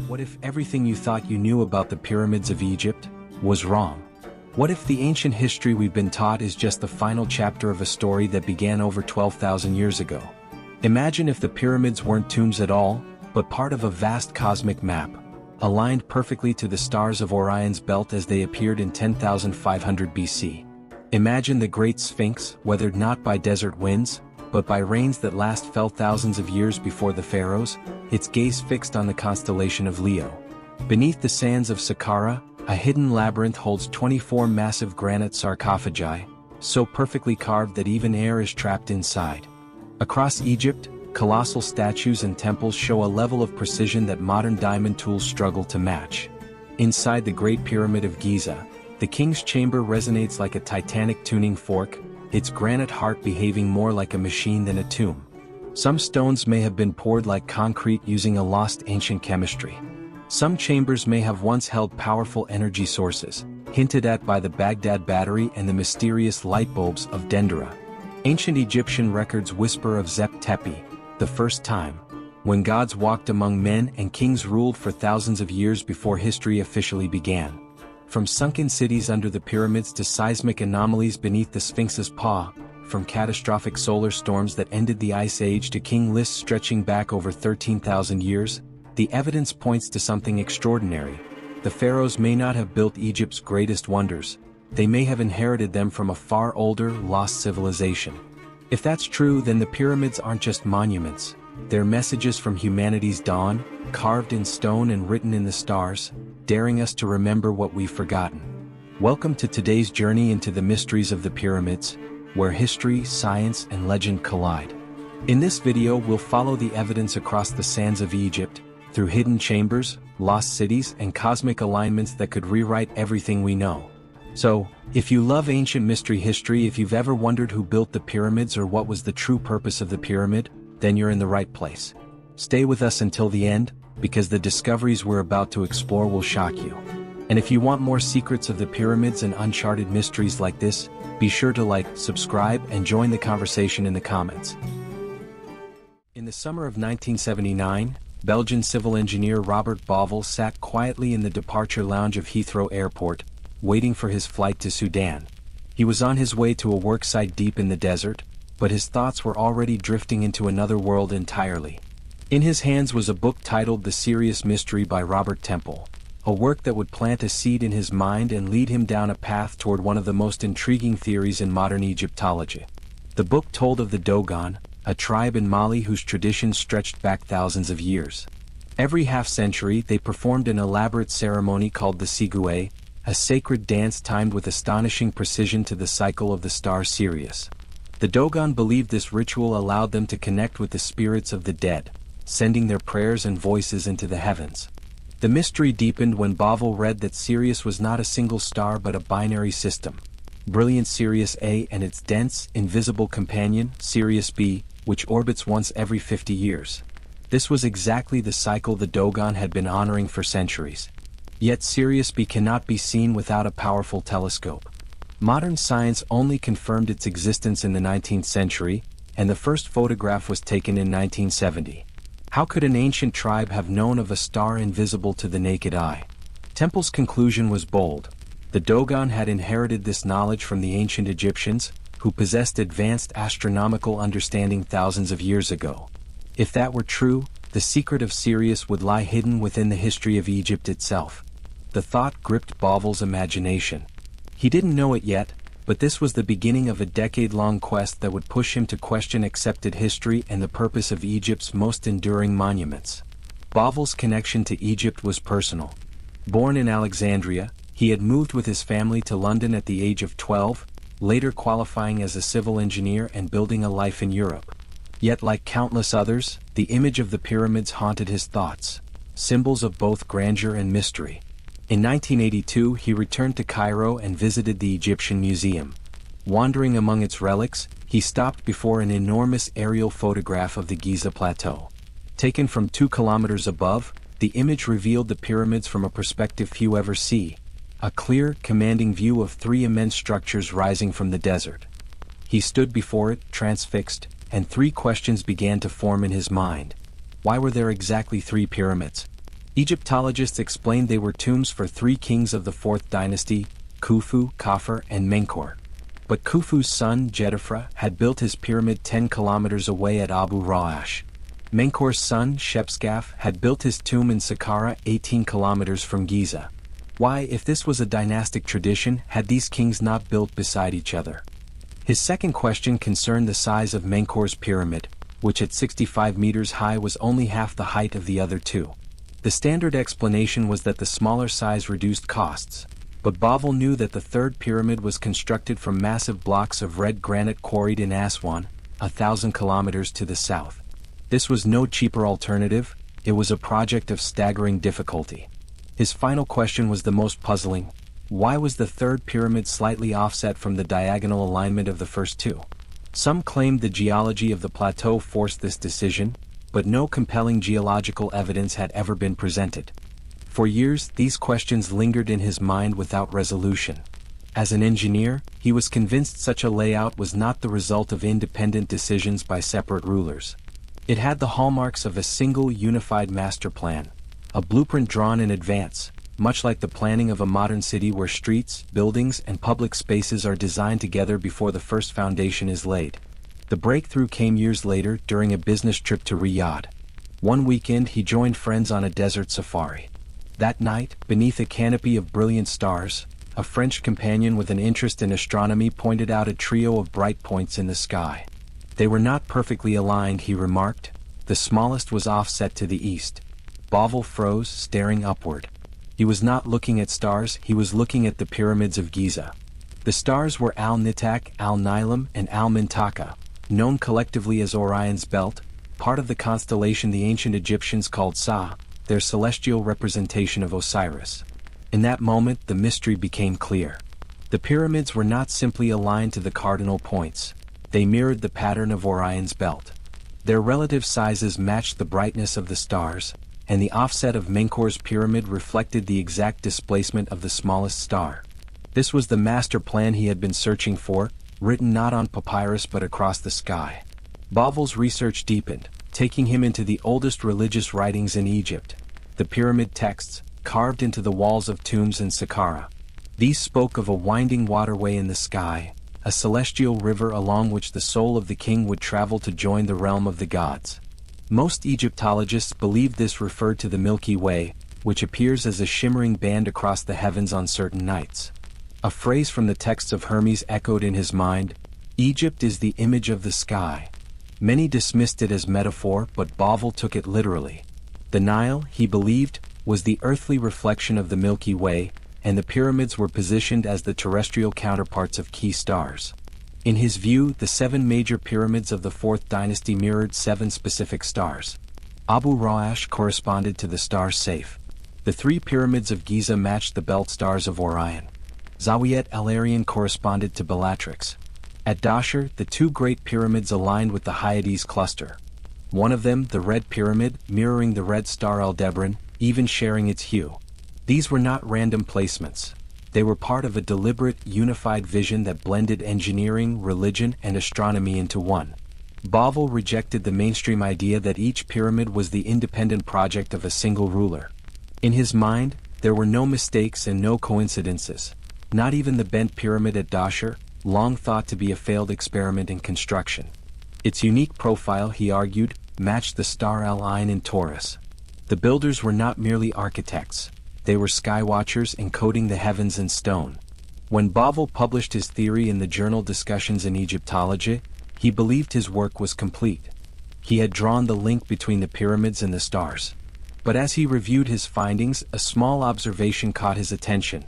What if everything you thought you knew about the pyramids of Egypt was wrong? What if the ancient history we've been taught is just the final chapter of a story that began over 12,000 years ago? Imagine if the pyramids weren't tombs at all, but part of a vast cosmic map, aligned perfectly to the stars of Orion's belt as they appeared in 10,500 BC. Imagine the great Sphinx, weathered not by desert winds, but by rains that last fell thousands of years before the pharaohs, its gaze fixed on the constellation of Leo. Beneath the sands of Saqqara, a hidden labyrinth holds 24 massive granite sarcophagi, so perfectly carved that even air is trapped inside. Across Egypt, colossal statues and temples show a level of precision that modern diamond tools struggle to match. Inside the Great Pyramid of Giza, the king's chamber resonates like a titanic tuning fork, its granite heart behaving more like a machine than a tomb. Some stones may have been poured like concrete using a lost ancient chemistry. Some chambers may have once held powerful energy sources, hinted at by the Baghdad battery and the mysterious light bulbs of Dendera. Ancient Egyptian records whisper of Zep Tepi, the first time, when gods walked among men and kings ruled for thousands of years before history officially began. From sunken cities under the pyramids to seismic anomalies beneath the Sphinx's paw, from catastrophic solar storms that ended the Ice Age to king lists stretching back over 13,000 years, the evidence points to something extraordinary. The pharaohs may not have built Egypt's greatest wonders, they may have inherited them from a far older, lost civilization. If that's true, then the pyramids aren't just monuments, they're messages from humanity's dawn, carved in stone and written in the stars, daring us to remember what we've forgotten. Welcome to today's journey into the mysteries of the pyramids, where history, science, and legend collide. In this video, we'll follow the evidence across the sands of Egypt, through hidden chambers, lost cities, and cosmic alignments that could rewrite everything we know. So, if you love ancient mystery history, if you've ever wondered who built the pyramids or what was the true purpose of the pyramid, then you're in the right place. Stay with us until the end, because the discoveries we're about to explore will shock you. And if you want more secrets of the pyramids and uncharted mysteries like this, be sure to like, subscribe, and join the conversation in the comments. In the summer of 1979, Belgian civil engineer Robert Bauval sat quietly in the departure lounge of Heathrow Airport, waiting for his flight to Sudan. He was on his way to a worksite deep in the desert, but his thoughts were already drifting into another world entirely. In his hands was a book titled The Serious Mystery by Robert Temple, a work that would plant a seed in his mind and lead him down a path toward one of the most intriguing theories in modern Egyptology. The book told of the Dogon, a tribe in Mali whose traditions stretched back thousands of years. Every half-century they performed an elaborate ceremony called the Sigoué, a sacred dance timed with astonishing precision to the cycle of the star Sirius. The Dogon believed this ritual allowed them to connect with the spirits of the dead, sending their prayers and voices into the heavens. The mystery deepened when Bauval read that Sirius was not a single star but a binary system. Brilliant Sirius A and its dense, invisible companion, Sirius B, which orbits once every 50 years. This was exactly the cycle the Dogon had been honoring for centuries. Yet Sirius B cannot be seen without a powerful telescope. Modern science only confirmed its existence in the 19th century, and the first photograph was taken in 1970. How could an ancient tribe have known of a star invisible to the naked eye? Temple's conclusion was bold. The Dogon had inherited this knowledge from the ancient Egyptians, who possessed advanced astronomical understanding thousands of years ago. If that were true, the secret of Sirius would lie hidden within the history of Egypt itself. The thought gripped Bauval's imagination. He didn't know it yet, but this was the beginning of a decade-long quest that would push him to question accepted history and the purpose of Egypt's most enduring monuments. Bauval's connection to Egypt was personal. Born in Alexandria, he had moved with his family to London at the age of 12, later qualifying as a civil engineer and building a life in Europe. Yet like countless others, the image of the pyramids haunted his thoughts, symbols of both grandeur and mystery. In 1982 he returned to Cairo and visited the Egyptian Museum. Wandering among its relics, he stopped before an enormous aerial photograph of the Giza Plateau. Taken from 2 kilometers above, the image revealed the pyramids from a perspective few ever see, a clear, commanding view of 3 immense structures rising from the desert. He stood before it, transfixed, and 3 questions began to form in his mind. Why were there exactly 3 pyramids? Egyptologists explained they were tombs for three kings of the 4th dynasty, Khufu, Khafre, and Menkaure. But Khufu's son, Jedefre, had built his pyramid 10 kilometers away at Abu Rawash. Menkaure's son, Shepsgaf, had built his tomb in Saqqara 18 kilometers from Giza. Why, if this was a dynastic tradition, had these kings not built beside each other? His second question concerned the size of Menkaure's pyramid, which at 65 meters high was only half the height of the other two. The standard explanation was that the smaller size reduced costs, but Bauval knew that the third pyramid was constructed from massive blocks of red granite quarried in Aswan, 1,000 kilometers to the south. This was no cheaper alternative, it was a project of staggering difficulty. His final question was the most puzzling. Why was the third pyramid slightly offset from the diagonal alignment of the first two? Some claimed the geology of the plateau forced this decision, but no compelling geological evidence had ever been presented. For years, these questions lingered in his mind without resolution. As an engineer, he was convinced such a layout was not the result of independent decisions by separate rulers. It had the hallmarks of a single unified master plan, a blueprint drawn in advance, much like the planning of a modern city where streets, buildings, and public spaces are designed together before the first foundation is laid. The breakthrough came years later during a business trip to Riyadh. One weekend he joined friends on a desert safari. That night, beneath a canopy of brilliant stars, a French companion with an interest in astronomy pointed out a trio of bright points in the sky. They were not perfectly aligned, he remarked. The smallest was offset to the east. Bauval froze, staring upward. He was not looking at stars, he was looking at the pyramids of Giza. The stars were Al-Nitak, Al-Nilam, and Al-Mintaka, known collectively as Orion's Belt, part of the constellation the ancient Egyptians called Sa, their celestial representation of Osiris. In that moment, the mystery became clear. The pyramids were not simply aligned to the cardinal points. They mirrored the pattern of Orion's belt. Their relative sizes matched the brightness of the stars, and the offset of Menkaure's pyramid reflected the exact displacement of the smallest star. This was the master plan he had been searching for, written not on papyrus but across the sky. Bauval's research deepened, taking him into the oldest religious writings in Egypt, the pyramid texts, carved into the walls of tombs in Saqqara. These spoke of a winding waterway in the sky, a celestial river along which the soul of the king would travel to join the realm of the gods. Most Egyptologists believed this referred to the Milky Way, which appears as a shimmering band across the heavens on certain nights. A phrase from the texts of Hermes echoed in his mind, "Egypt is the image of the sky." Many dismissed it as metaphor, but Bauval took it literally. The Nile, he believed, was the earthly reflection of the Milky Way, and the pyramids were positioned as the terrestrial counterparts of key stars. In his view, the 7 major pyramids of the 4th dynasty mirrored 7 specific stars. Abu Rawash corresponded to the star Saiph. The 3 pyramids of Giza matched the belt stars of Orion. Zawiyet el-Arian corresponded to Bellatrix. At Dahshur, the 2 great pyramids aligned with the Hyades cluster. One of them, the Red Pyramid, mirroring the red star Aldebaran, even sharing its hue. These were not random placements. They were part of a deliberate, unified vision that blended engineering, religion, and astronomy into one. Bauval rejected the mainstream idea that each pyramid was the independent project of a single ruler. In his mind, there were no mistakes and no coincidences. Not even the bent pyramid at Dahshur, long thought to be a failed experiment in construction. Its unique profile, he argued, matched the star Al-Ain in Taurus. The builders were not merely architects. They were skywatchers encoding the heavens in stone. When Bauval published his theory in the journal Discussions in Egyptology, he believed his work was complete. He had drawn the link between the pyramids and the stars. But as he reviewed his findings, a small observation caught his attention.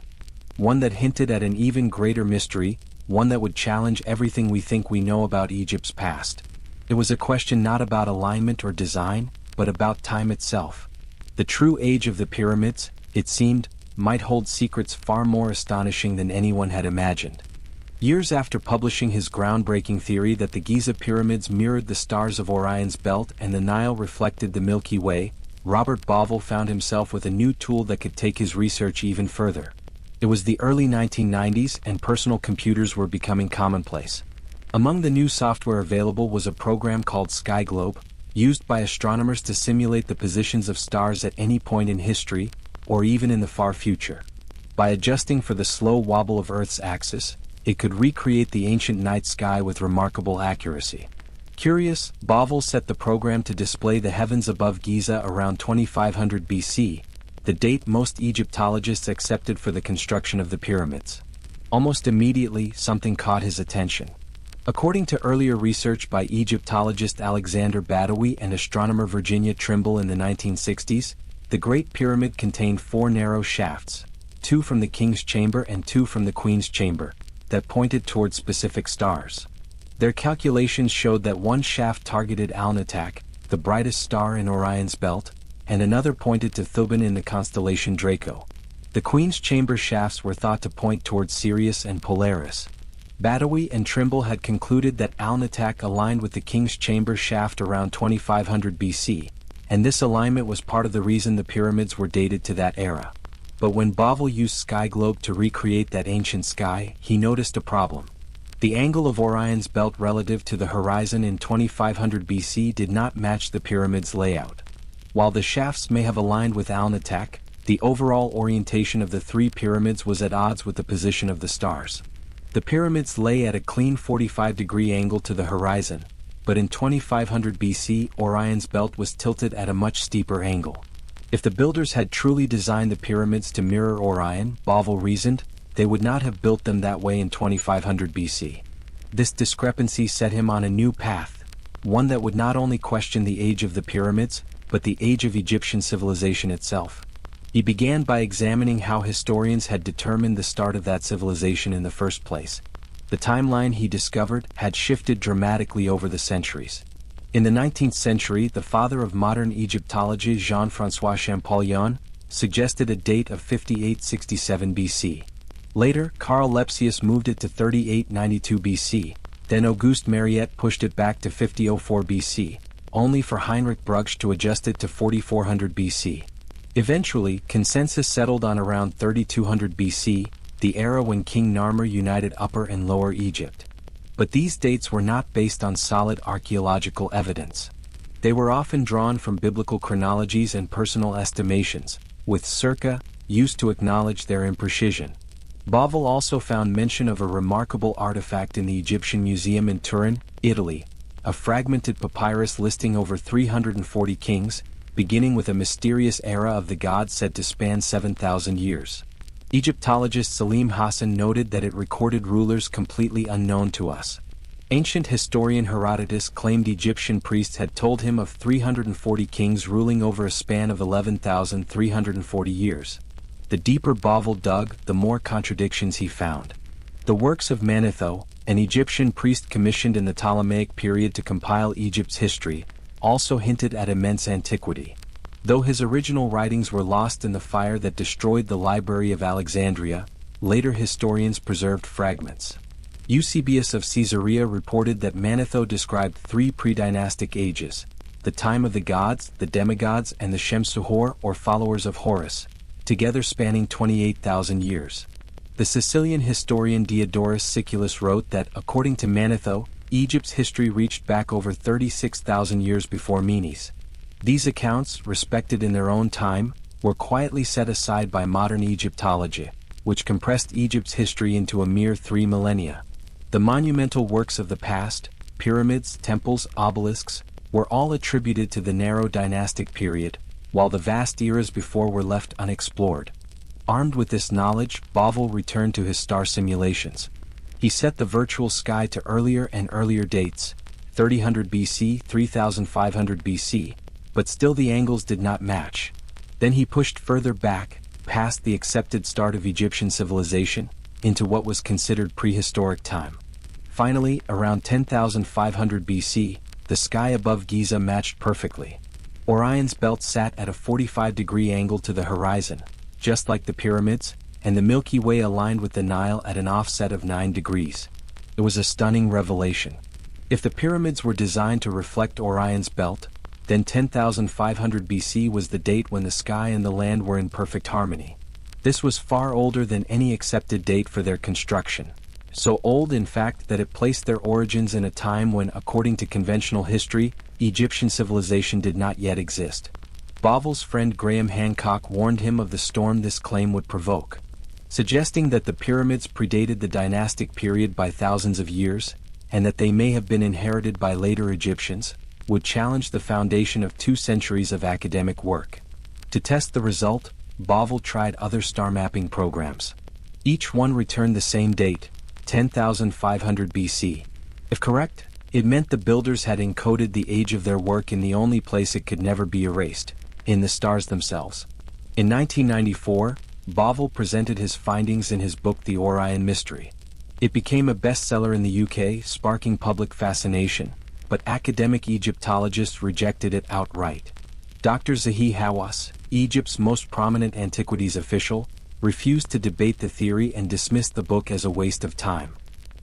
One that hinted at an even greater mystery, one that would challenge everything we think we know about Egypt's past. It was a question not about alignment or design, but about time itself. The true age of the pyramids, it seemed, might hold secrets far more astonishing than anyone had imagined. Years after publishing his groundbreaking theory that the Giza pyramids mirrored the stars of Orion's belt and the Nile reflected the Milky Way, Robert Bauval found himself with a new tool that could take his research even further. It was the early 1990s and personal computers were becoming commonplace. Among the new software available was a program called SkyGlobe, used by astronomers to simulate the positions of stars at any point in history, or even in the far future. By adjusting for the slow wobble of Earth's axis, it could recreate the ancient night sky with remarkable accuracy. Curious, Bavell set the program to display the heavens above Giza around 2500 BC, the date most Egyptologists accepted for the construction of the pyramids. Almost immediately, something caught his attention. According to earlier research by Egyptologist Alexander Badawi and astronomer Virginia Trimble in the 1960s, the Great Pyramid contained 4 narrow shafts, 2 from the King's Chamber and 2 from the Queen's Chamber, that pointed toward specific stars. Their calculations showed that one shaft targeted Alnitak, the brightest star in Orion's belt, and another pointed to Thuban in the constellation Draco. The Queen's Chamber shafts were thought to point toward Sirius and Polaris. Badawi and Trimble had concluded that Alnitak aligned with the King's Chamber shaft around 2500 BC, and this alignment was part of the reason the pyramids were dated to that era. But when Bavell used Sky Globe to recreate that ancient sky, he noticed a problem. The angle of Orion's belt relative to the horizon in 2500 BC did not match the pyramid's layout. While the shafts may have aligned with Alnitak, the overall orientation of the 3 pyramids was at odds with the position of the stars. The pyramids lay at a clean 45-degree angle to the horizon, but in 2500 BC Orion's belt was tilted at a much steeper angle. If the builders had truly designed the pyramids to mirror Orion, Bavell reasoned, they would not have built them that way in 2500 BC. This discrepancy set him on a new path, one that would not only question the age of the pyramids, but the age of Egyptian civilization itself. He began by examining how historians had determined the start of that civilization in the first place. The timeline he discovered had shifted dramatically over the centuries. In the 19th century, the father of modern Egyptology, Jean-François Champollion, suggested a date of 5867 BC. Later, Carl Lepsius moved it to 3892 BC, then Auguste Mariette pushed it back to 5004 BC, only for Heinrich Brugsch to adjust it to 4400 BC. Eventually, consensus settled on around 3200 BC, the era when King Narmer united Upper and Lower Egypt. But these dates were not based on solid archaeological evidence. They were often drawn from biblical chronologies and personal estimations, with circa used to acknowledge their imprecision. Bavell also found mention of a remarkable artifact in the Egyptian Museum in Turin, Italy, a fragmented papyrus listing over 340 kings, beginning with a mysterious era of the gods said to span 7,000 years. Egyptologist Salim Hassan noted that it recorded rulers completely unknown to us. Ancient historian Herodotus claimed Egyptian priests had told him of 340 kings ruling over a span of 11,340 years. The deeper Bavell dug, the more contradictions he found. The works of Manetho, an Egyptian priest commissioned in the Ptolemaic period to compile Egypt's history, also hinted at immense antiquity. Though his original writings were lost in the fire that destroyed the Library of Alexandria, later historians preserved fragments. Eusebius of Caesarea reported that Manetho described 3 pre-dynastic ages, the time of the gods, the demigods and the Shemsuhor or followers of Horus, together spanning 28,000 years. The Sicilian historian Diodorus Siculus wrote that, according to Manetho, Egypt's history reached back over 36,000 years before Menes. These accounts, respected in their own time, were quietly set aside by modern Egyptology, which compressed Egypt's history into a mere 3 millennia. The monumental works of the past, pyramids, temples, obelisks, were all attributed to the narrow dynastic period, while the vast eras before were left unexplored. Armed with this knowledge, Bavell returned to his star simulations. He set the virtual sky to earlier and earlier dates, 3000 BC, 3500 BC, but still the angles did not match. Then he pushed further back, past the accepted start of Egyptian civilization, into what was considered prehistoric time. Finally, around 10,500 BC, the sky above Giza matched perfectly. Orion's belt sat at a 45-degree angle to the horizon, just like the pyramids, and the Milky Way aligned with the Nile at an offset of 9 degrees. It was a stunning revelation. If the pyramids were designed to reflect Orion's belt, then 10,500 BC was the date when the sky and the land were in perfect harmony. This was far older than any accepted date for their construction. So old in fact that it placed their origins in a time when, according to conventional history, Egyptian civilization did not yet exist. Bauval's friend Graham Hancock warned him of the storm this claim would provoke, suggesting that the pyramids predated the dynastic period by thousands of years, and that they may have been inherited by later Egyptians, would challenge the foundation of 2 centuries of academic work. To test the result, Bauval tried other star mapping programs. Each one returned the same date, 10,500 BC. If correct, it meant the builders had encoded the age of their work in the only place it could never be erased, in the stars themselves. In 1994, Bauval presented his findings in his book The Orion Mystery. It became a bestseller in the UK, sparking public fascination, but academic Egyptologists rejected it outright. Dr. Zahi Hawass, Egypt's most prominent antiquities official, refused to debate the theory and dismissed the book as a waste of time.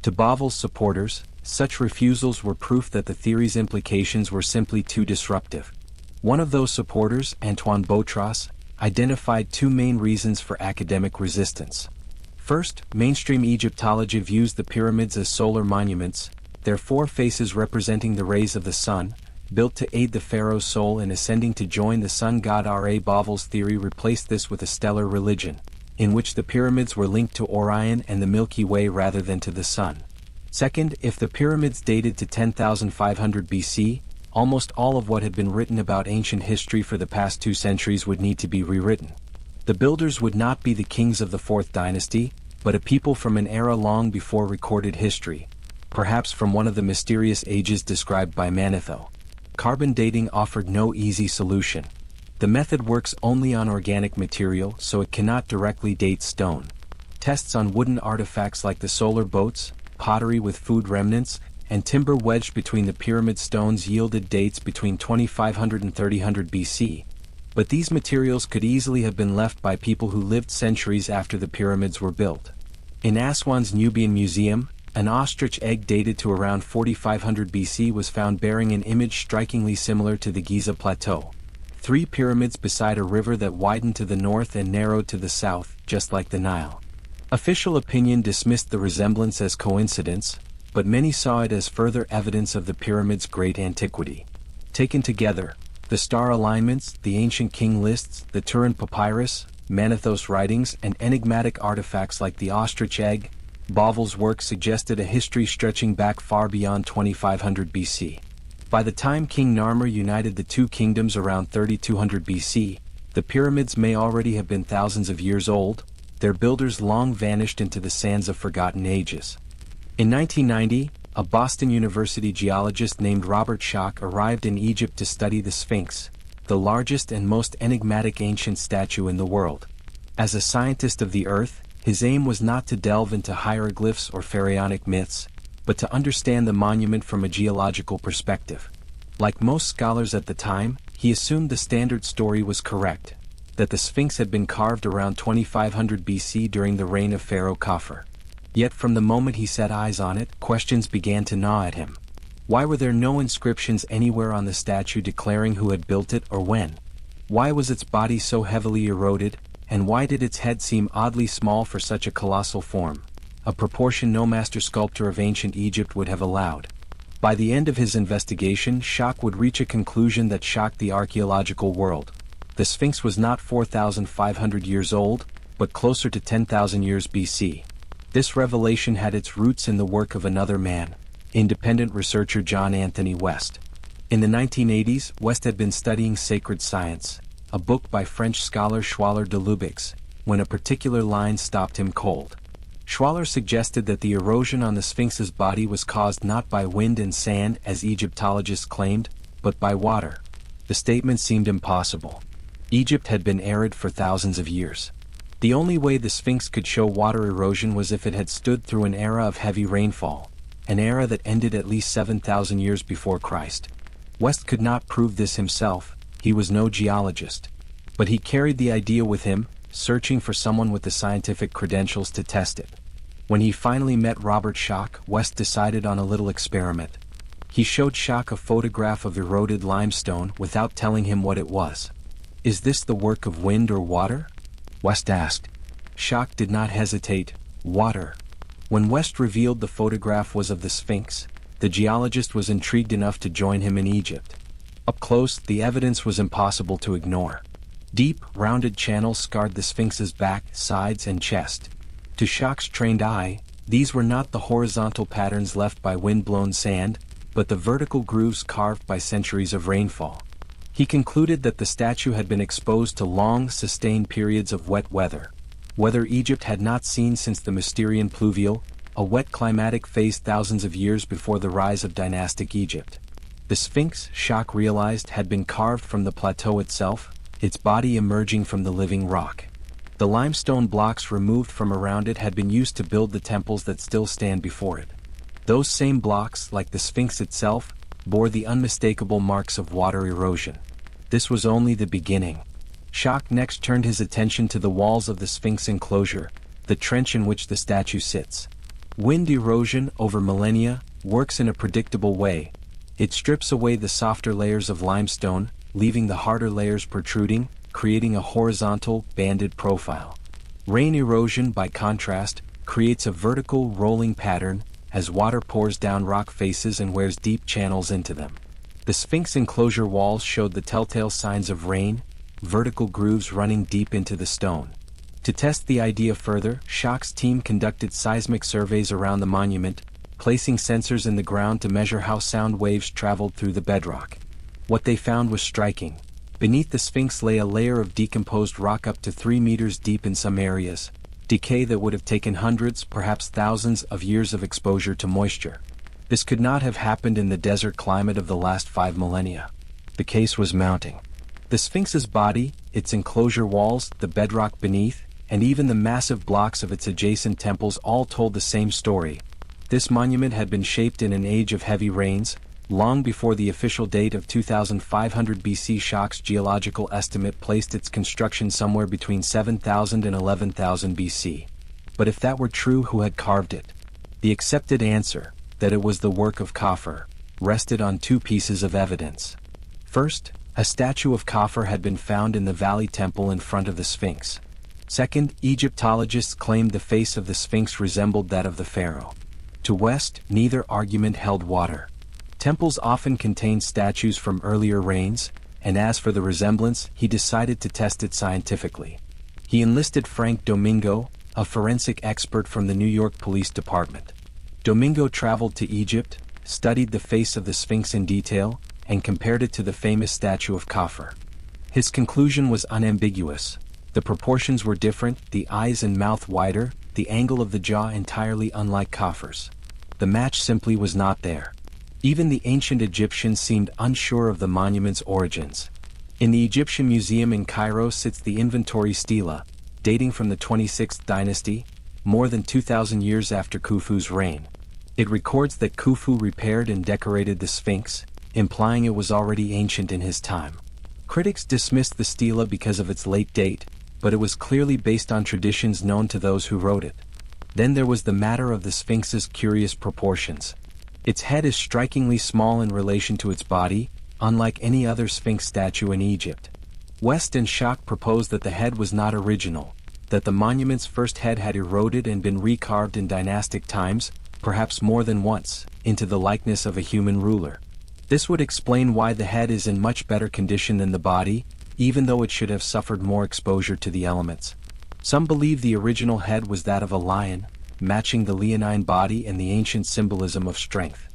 To Bauval's supporters, such refusals were proof that the theory's implications were simply too disruptive. One of those supporters, Antoine Boutros, identified 2 main reasons for academic resistance. First, mainstream Egyptology views the pyramids as solar monuments, their 4 faces representing the rays of the sun, built to aid the pharaoh's soul in ascending to join the sun god Ra. Bauval's theory replaced this with a stellar religion, in which the pyramids were linked to Orion and the Milky Way rather than to the sun. Second, if the pyramids dated to 10,500 BC, almost all of what had been written about ancient history for the past 2 centuries would need to be rewritten. The builders would not be the kings of the 4th dynasty, but a people from an era long before recorded history, perhaps from one of the mysterious ages described by Manetho. Carbon dating offered no easy solution. The method works only on organic material, so it cannot directly date stone. Tests on wooden artifacts like the solar boats, pottery with food remnants, and timber wedged between the pyramid stones yielded dates between 2500 and 3000 BC. But these materials could easily have been left by people who lived centuries after the pyramids were built. In Aswan's Nubian Museum, an ostrich egg dated to around 4500 BC was found bearing an image strikingly similar to the Giza Plateau. 3 pyramids beside a river that widened to the north and narrowed to the south, just like the Nile. Official opinion dismissed the resemblance as coincidence, but many saw it as further evidence of the pyramid's great antiquity. Taken together, the star alignments, the ancient king lists, the Turin papyrus, Manetho's writings, and enigmatic artifacts like the ostrich egg, Bauval's work suggested a history stretching back far beyond 2500 BC. By the time King Narmer united the 2 kingdoms around 3200 BC, the pyramids may already have been thousands of years old, their builders long vanished into the sands of forgotten ages. In 1990, a Boston University geologist named Robert Schoch arrived in Egypt to study the Sphinx, the largest and most enigmatic ancient statue in the world. As a scientist of the earth, his aim was not to delve into hieroglyphs or pharaonic myths, but to understand the monument from a geological perspective. Like most scholars at the time, he assumed the standard story was correct, that the Sphinx had been carved around 2500 BC during the reign of Pharaoh Khafre. Yet from the moment he set eyes on it, questions began to gnaw at him. Why were there no inscriptions anywhere on the statue declaring who had built it or when? Why was its body so heavily eroded, and why did its head seem oddly small for such a colossal form? A proportion no master sculptor of ancient Egypt would have allowed. By the end of his investigation, Schoch would reach a conclusion that shocked the archaeological world. The Sphinx was not 4,500 years old, but closer to 10,000 years BC. This revelation had its roots in the work of another man, independent researcher John Anthony West. In the 1980s, West had been studying Sacred Science, a book by French scholar Schwaller de Lubec's, when a particular line stopped him cold. Schwaller suggested that the erosion on the Sphinx's body was caused not by wind and sand as Egyptologists claimed, but by water. The statement seemed impossible. Egypt had been arid for thousands of years. The only way the Sphinx could show water erosion was if it had stood through an era of heavy rainfall, an era that ended at least 7,000 years before Christ. West could not prove this himself, he was no geologist. But he carried the idea with him, searching for someone with the scientific credentials to test it. When he finally met Robert Schoch, West decided on a little experiment. He showed Schoch a photograph of eroded limestone without telling him what it was. "Is this the work of wind or water?" West asked. Schoch did not hesitate. "Water." When West revealed the photograph was of the Sphinx, the geologist was intrigued enough to join him in Egypt. Up close, the evidence was impossible to ignore. Deep, rounded channels scarred the Sphinx's back, sides and chest. To Schock's trained eye, these were not the horizontal patterns left by wind-blown sand, but the vertical grooves carved by centuries of rainfall. He concluded that the statue had been exposed to long, sustained periods of wet weather. Weather Egypt had not seen since the Mysterian pluvial, a wet climatic phase thousands of years before the rise of dynastic Egypt. The Sphinx, Schock realized, had been carved from the plateau itself, its body emerging from the living rock. The limestone blocks removed from around it had been used to build the temples that still stand before it. Those same blocks, like the Sphinx itself, bore the unmistakable marks of water erosion. This was only the beginning. Schock next turned his attention to the walls of the Sphinx enclosure, the trench in which the statue sits. Wind erosion over millennia works in a predictable way. It strips away the softer layers of limestone, leaving the harder layers protruding, creating a horizontal, banded profile. Rain erosion, by contrast, creates a vertical, rolling pattern, as water pours down rock faces and wears deep channels into them. The Sphinx enclosure walls showed the telltale signs of rain, vertical grooves running deep into the stone. To test the idea further, Schock's team conducted seismic surveys around the monument, placing sensors in the ground to measure how sound waves traveled through the bedrock. What they found was striking. Beneath the Sphinx lay a layer of decomposed rock up to 3 meters deep in some areas, decay that would have taken hundreds, perhaps thousands of years of exposure to moisture. This could not have happened in the desert climate of the last 5 millennia. The case was mounting. The Sphinx's body, its enclosure walls, the bedrock beneath, and even the massive blocks of its adjacent temples all told the same story. This monument had been shaped in an age of heavy rains, long before the official date of 2500 BC. Schock's geological estimate placed its construction somewhere between 7000 and 11,000 BC. But if that were true, who had carved it? The accepted answer, that it was the work of Khafre, rested on 2 pieces of evidence. First, a statue of Khafre had been found in the Valley Temple in front of the Sphinx. Second, Egyptologists claimed the face of the Sphinx resembled that of the pharaoh. To West, neither argument held water. Temples often contained statues from earlier reigns, and as for the resemblance, he decided to test it scientifically. He enlisted Frank Domingo, a forensic expert from the New York Police Department. Domingo traveled to Egypt, studied the face of the Sphinx in detail, and compared it to the famous statue of Khafre. His conclusion was unambiguous. The proportions were different, the eyes and mouth wider, the angle of the jaw entirely unlike Khafre's. The match simply was not there. Even the ancient Egyptians seemed unsure of the monument's origins. In the Egyptian Museum in Cairo sits the inventory stela, dating from the 26th dynasty, more than 2,000 years after Khufu's reign. It records that Khufu repaired and decorated the Sphinx, implying it was already ancient in his time. Critics dismissed the stela because of its late date, but it was clearly based on traditions known to those who wrote it. Then there was the matter of the Sphinx's curious proportions. Its head is strikingly small in relation to its body, unlike any other Sphinx statue in Egypt. West and Schock proposed that the head was not original, that the monument's first head had eroded and been recarved in dynastic times, perhaps more than once, into the likeness of a human ruler. This would explain why the head is in much better condition than the body, even though it should have suffered more exposure to the elements. Some believe the original head was that of a lion, matching the leonine body and the ancient symbolism of strength.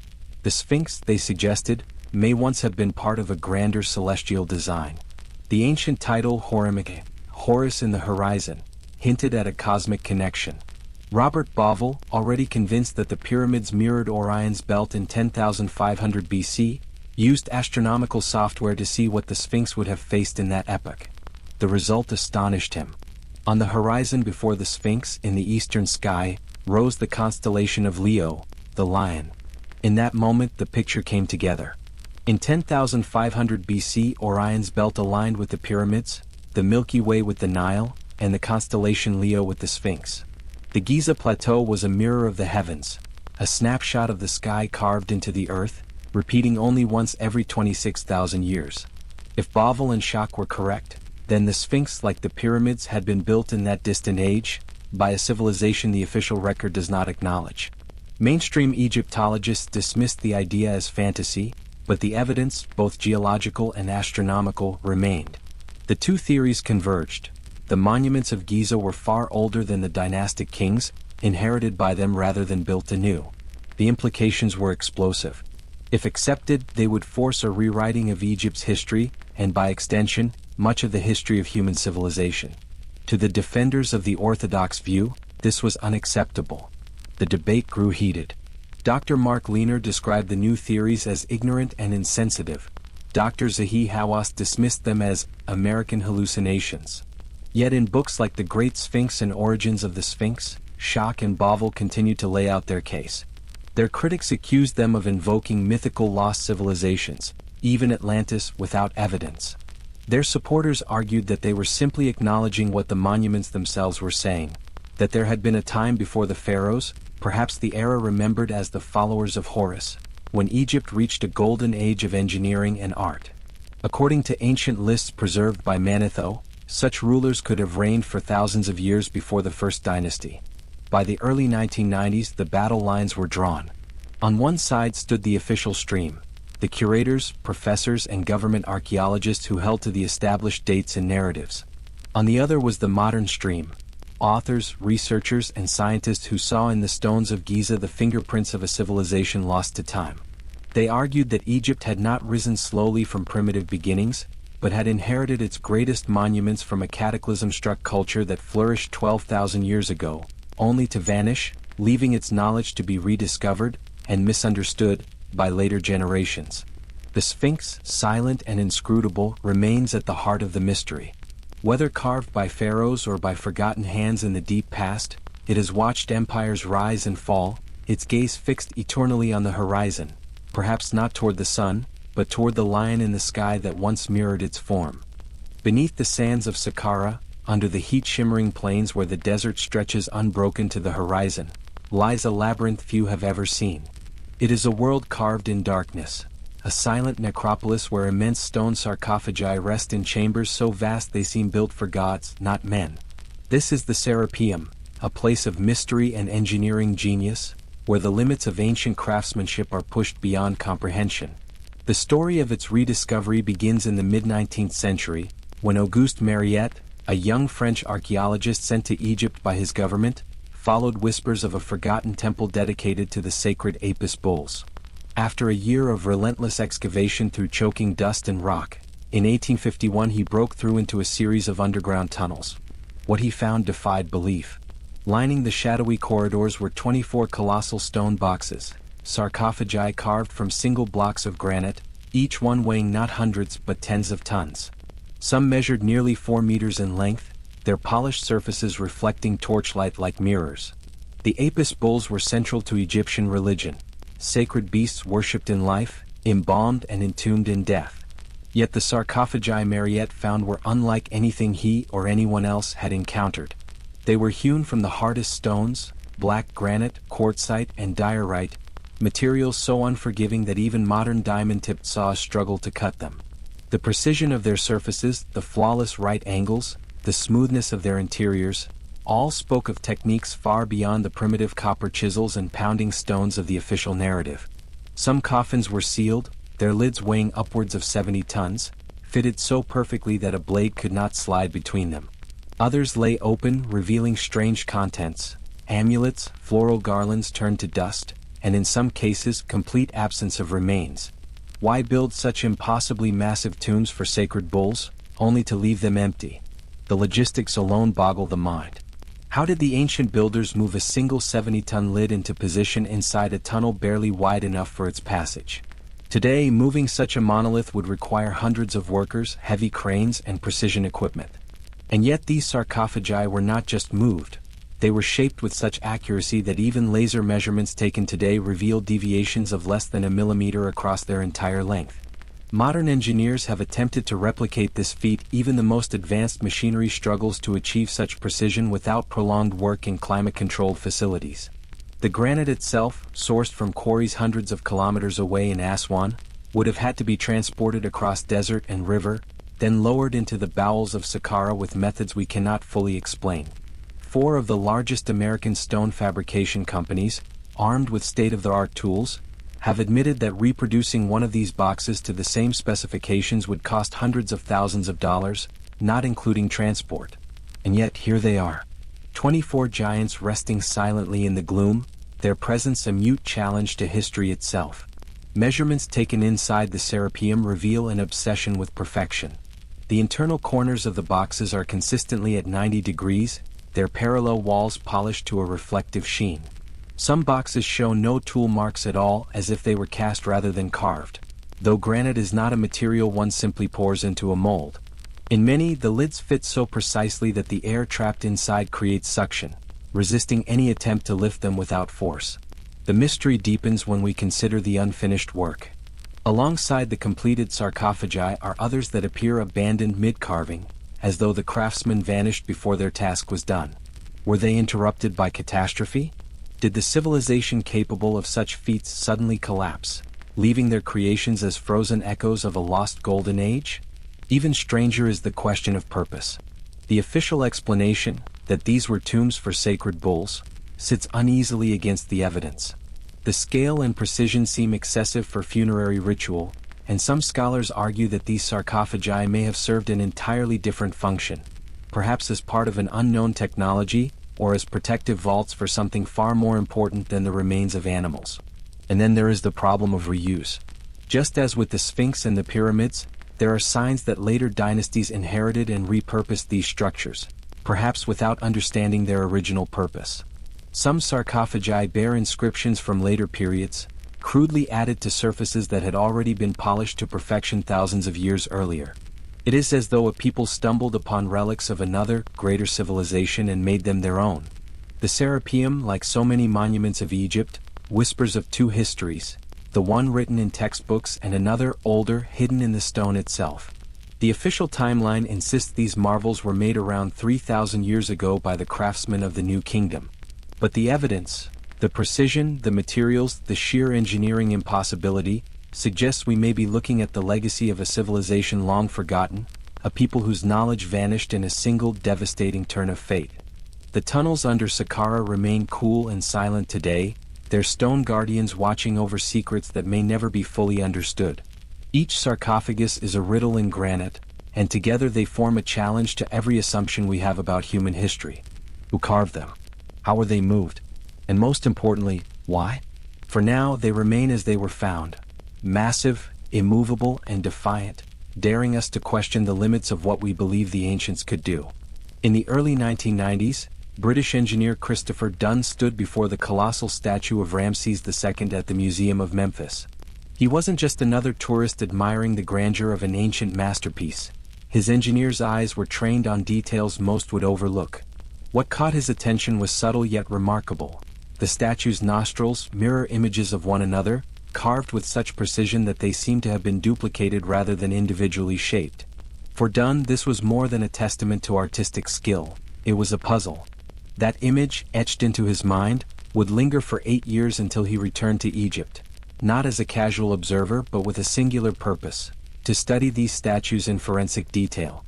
The Sphinx, they suggested, may once have been part of a grander celestial design. The ancient title Horimic, Horus in the horizon, hinted at a cosmic connection. Robert Bauval, already convinced that the pyramids mirrored Orion's belt in 10,500 BC, used astronomical software to see what the Sphinx would have faced in that epoch. The result astonished him. On the horizon before the Sphinx, in the eastern sky, rose the constellation of Leo, the lion. In that moment the picture came together. In 10,500 BC, Orion's belt aligned with the pyramids, the Milky Way with the Nile, and the constellation Leo with the Sphinx. The Giza plateau was a mirror of the heavens, a snapshot of the sky carved into the earth, repeating only once every 26,000 years. If Bauval and Schock were correct, then the Sphinx, like the pyramids, had been built in that distant age, by a civilization the official record does not acknowledge. Mainstream Egyptologists dismissed the idea as fantasy, but the evidence, both geological and astronomical, remained. The two theories converged. The monuments of Giza were far older than the dynastic kings, inherited by them rather than built anew. The implications were explosive. If accepted, they would force a rewriting of Egypt's history, and by extension, much of the history of human civilization. To the defenders of the orthodox view, this was unacceptable. The debate grew heated. Dr. Mark Lehner described the new theories as ignorant and insensitive. Dr. Zahi Hawass dismissed them as American hallucinations. Yet in books like The Great Sphinx and Origins of the Sphinx, Schock and Bovell continued to lay out their case. Their critics accused them of invoking mythical lost civilizations, even Atlantis, without evidence. Their supporters argued that they were simply acknowledging what the monuments themselves were saying, that there had been a time before the pharaohs, perhaps the era remembered as the followers of Horus, when Egypt reached a golden age of engineering and art. According to ancient lists preserved by Manetho, such rulers could have reigned for thousands of years before the First Dynasty. By the early 1990s, the battle lines were drawn. On one side stood the official stream, the curators, professors, and government archaeologists who held to the established dates and narratives. On the other was the modern stream, authors, researchers, and scientists who saw in the stones of Giza the fingerprints of a civilization lost to time. They argued that Egypt had not risen slowly from primitive beginnings, but had inherited its greatest monuments from a cataclysm-struck culture that flourished 12,000 years ago, only to vanish, leaving its knowledge to be rediscovered and misunderstood by later generations. The Sphinx, silent and inscrutable, remains at the heart of the mystery. Whether carved by pharaohs or by forgotten hands in the deep past, it has watched empires rise and fall, its gaze fixed eternally on the horizon, perhaps not toward the sun, but toward the lion in the sky that once mirrored its form. Beneath the sands of Saqqara, under the heat-shimmering plains where the desert stretches unbroken to the horizon, lies a labyrinth few have ever seen. It is a world carved in darkness, a silent necropolis where immense stone sarcophagi rest in chambers so vast they seem built for gods, not men. This is the Serapeum, a place of mystery and engineering genius, where the limits of ancient craftsmanship are pushed beyond comprehension. The story of its rediscovery begins in the mid-19th century, when Auguste Mariette, a young French archaeologist sent to Egypt by his government, followed whispers of a forgotten temple dedicated to the sacred Apis bulls. After a year of relentless excavation through choking dust and rock, in 1851 he broke through into a series of underground tunnels. What he found defied belief. Lining the shadowy corridors were 24 colossal stone boxes, sarcophagi carved from single blocks of granite, each one weighing not hundreds but tens of tons. Some measured nearly 4 meters in length, their polished surfaces reflecting torchlight like mirrors. The Apis bulls were central to Egyptian religion, sacred beasts worshipped in life, embalmed and entombed in death. Yet the sarcophagi Mariette found were unlike anything he or anyone else had encountered. They were hewn from the hardest stones, black granite, quartzite, and diorite, materials so unforgiving that even modern diamond-tipped saws struggle to cut them. The precision of their surfaces, the flawless right angles, the smoothness of their interiors, all spoke of techniques far beyond the primitive copper chisels and pounding stones of the official narrative. Some coffins were sealed, their lids weighing upwards of 70 tons, fitted so perfectly that a blade could not slide between them. Others lay open, revealing strange contents, amulets, floral garlands turned to dust, and in some cases complete absence of remains. Why build such impossibly massive tombs for sacred bulls, only to leave them empty? The logistics alone boggle the mind. How did the ancient builders move a single 70-ton lid into position inside a tunnel barely wide enough for its passage? Today, moving such a monolith would require hundreds of workers, heavy cranes, and precision equipment. And yet these sarcophagi were not just moved. They were shaped with such accuracy that even laser measurements taken today reveal deviations of less than a millimeter across their entire length. Modern engineers have attempted to replicate this feat. Even the most advanced machinery struggles to achieve such precision without prolonged work in climate-controlled facilities. The granite itself, sourced from quarries hundreds of kilometers away in Aswan, would have had to be transported across desert and river, then lowered into the bowels of Saqqara with methods we cannot fully explain. 4 of the largest American stone fabrication companies, armed with state-of-the-art tools, have admitted that reproducing one of these boxes to the same specifications would cost hundreds of thousands of dollars, not including transport. And yet here they are. 24 giants resting silently in the gloom, their presence a mute challenge to history itself. Measurements taken inside the Serapeum reveal an obsession with perfection. The internal corners of the boxes are consistently at 90 degrees, their parallel walls polished to a reflective sheen. Some boxes show no tool marks at all, as if they were cast rather than carved, though granite is not a material one simply pours into a mold. In many, the lids fit so precisely that the air trapped inside creates suction, resisting any attempt to lift them without force. The mystery deepens when we consider the unfinished work. Alongside the completed sarcophagi are others that appear abandoned mid-carving, as though the craftsmen vanished before their task was done. Were they interrupted by catastrophe? Did the civilization capable of such feats suddenly collapse, leaving their creations as frozen echoes of a lost golden age? Even stranger is the question of purpose. The official explanation, that these were tombs for sacred bulls, sits uneasily against the evidence. The scale and precision seem excessive for funerary ritual, and some scholars argue that these sarcophagi may have served an entirely different function, perhaps as part of an unknown technology, or as protective vaults for something far more important than the remains of animals. And then there is the problem of reuse. Just as with the Sphinx and the pyramids, there are signs that later dynasties inherited and repurposed these structures, perhaps without understanding their original purpose. Some sarcophagi bear inscriptions from later periods, crudely added to surfaces that had already been polished to perfection thousands of years earlier. It is as though a people stumbled upon relics of another, greater civilization and made them their own. The Serapeum, like so many monuments of Egypt, whispers of two histories, the one written in textbooks and another, older, hidden in the stone itself. The official timeline insists these marvels were made around 3,000 years ago by the craftsmen of the New Kingdom. But the evidence, the precision, the materials, the sheer engineering impossibility, suggests we may be looking at the legacy of a civilization long forgotten, a people whose knowledge vanished in a single devastating turn of fate. The tunnels under Saqqara remain cool and silent today, their stone guardians watching over secrets that may never be fully understood. Each sarcophagus is a riddle in granite, and together they form a challenge to every assumption we have about human history. Who carved them? How were they moved? And most importantly, why? For now, they remain as they were found. Massive, immovable, and defiant, daring us to question the limits of what we believe the ancients could do. In the early 1990s, British engineer Christopher Dunn stood before the colossal statue of Ramses II at the Museum of Memphis. He wasn't just another tourist admiring the grandeur of an ancient masterpiece. His engineer's eyes were trained on details most would overlook. What caught his attention was subtle yet remarkable. The statue's nostrils, mirror images of one another, carved with such precision that they seemed to have been duplicated rather than individually shaped. For Dunn, this was more than a testament to artistic skill, it was a puzzle. That image, etched into his mind, would linger for 8 years until he returned to Egypt, not as a casual observer but with a singular purpose, to study these statues in forensic detail.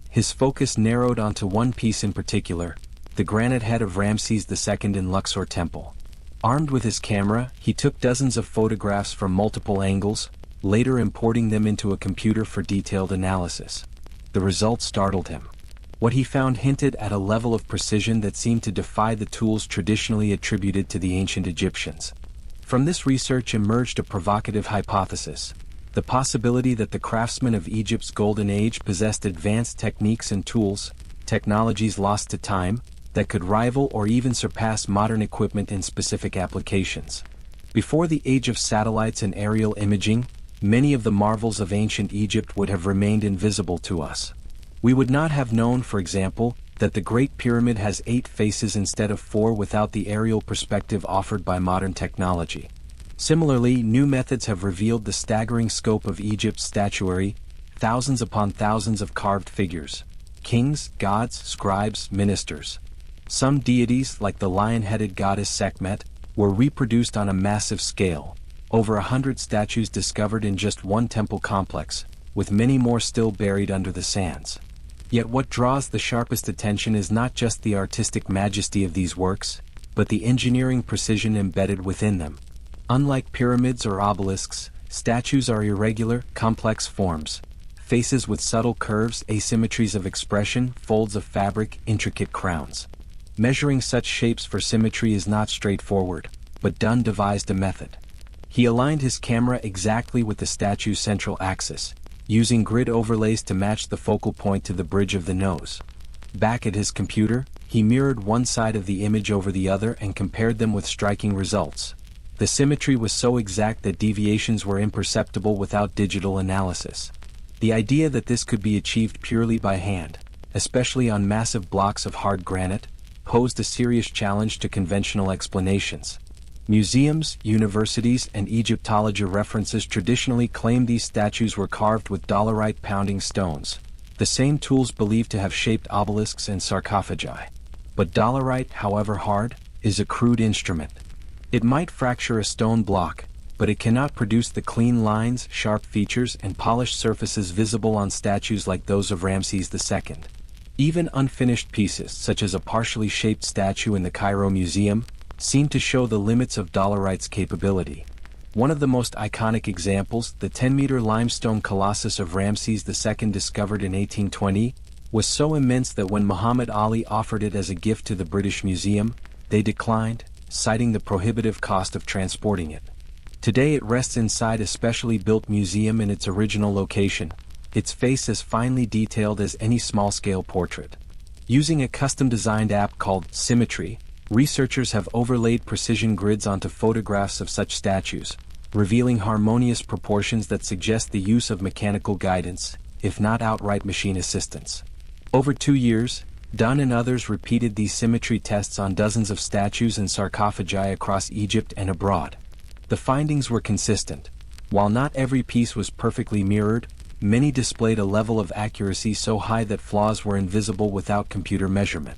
His focus narrowed onto one piece in particular, the granite head of Ramses II in Luxor Temple. Armed with his camera, he took dozens of photographs from multiple angles, later importing them into a computer for detailed analysis. The results startled him. What he found hinted at a level of precision that seemed to defy the tools traditionally attributed to the ancient Egyptians. From this research emerged a provocative hypothesis: the possibility that the craftsmen of Egypt's Golden Age possessed advanced techniques and tools, technologies lost to time, that could rival or even surpass modern equipment in specific applications. Before the age of satellites and aerial imaging, many of the marvels of ancient Egypt would have remained invisible to us. We would not have known, for example, that the Great Pyramid has 8 faces instead of 4 without the aerial perspective offered by modern technology. Similarly, new methods have revealed the staggering scope of Egypt's statuary, thousands upon thousands of carved figures. Kings, gods, scribes, ministers. Some deities, like the lion-headed goddess Sekhmet, were reproduced on a massive scale, over 100 statues discovered in just one temple complex, with many more still buried under the sands. Yet what draws the sharpest attention is not just the artistic majesty of these works, but the engineering precision embedded within them. Unlike pyramids or obelisks, statues are irregular, complex forms. Faces with subtle curves, asymmetries of expression, folds of fabric, intricate crowns. Measuring such shapes for symmetry is not straightforward, but Dunn devised a method. He aligned his camera exactly with the statue's central axis, using grid overlays to match the focal point to the bridge of the nose. Back at his computer, he mirrored one side of the image over the other and compared them with striking results. The symmetry was so exact that deviations were imperceptible without digital analysis. The idea that this could be achieved purely by hand, especially on massive blocks of hard granite, posed a serious challenge to conventional explanations. Museums, universities, and Egyptology references traditionally claim these statues were carved with dolerite-pounding stones, the same tools believed to have shaped obelisks and sarcophagi. But dolerite, however hard, is a crude instrument. It might fracture a stone block, but it cannot produce the clean lines, sharp features, and polished surfaces visible on statues like those of Ramses II. Even unfinished pieces, such as a partially shaped statue in the Cairo Museum, seem to show the limits of dolerite's capability. One of the most iconic examples, the 10-meter limestone colossus of Ramses II discovered in 1820, was so immense that when Muhammad Ali offered it as a gift to the British Museum, they declined, citing the prohibitive cost of transporting it. Today it rests inside a specially built museum in its original location, its face as finely detailed as any small-scale portrait. Using a custom-designed app called Symmetry, researchers have overlaid precision grids onto photographs of such statues, revealing harmonious proportions that suggest the use of mechanical guidance, if not outright machine assistance. Over 2 years, Dunn and others repeated these symmetry tests on dozens of statues and sarcophagi across Egypt and abroad. The findings were consistent. While not every piece was perfectly mirrored, many displayed a level of accuracy so high that flaws were invisible without computer measurement.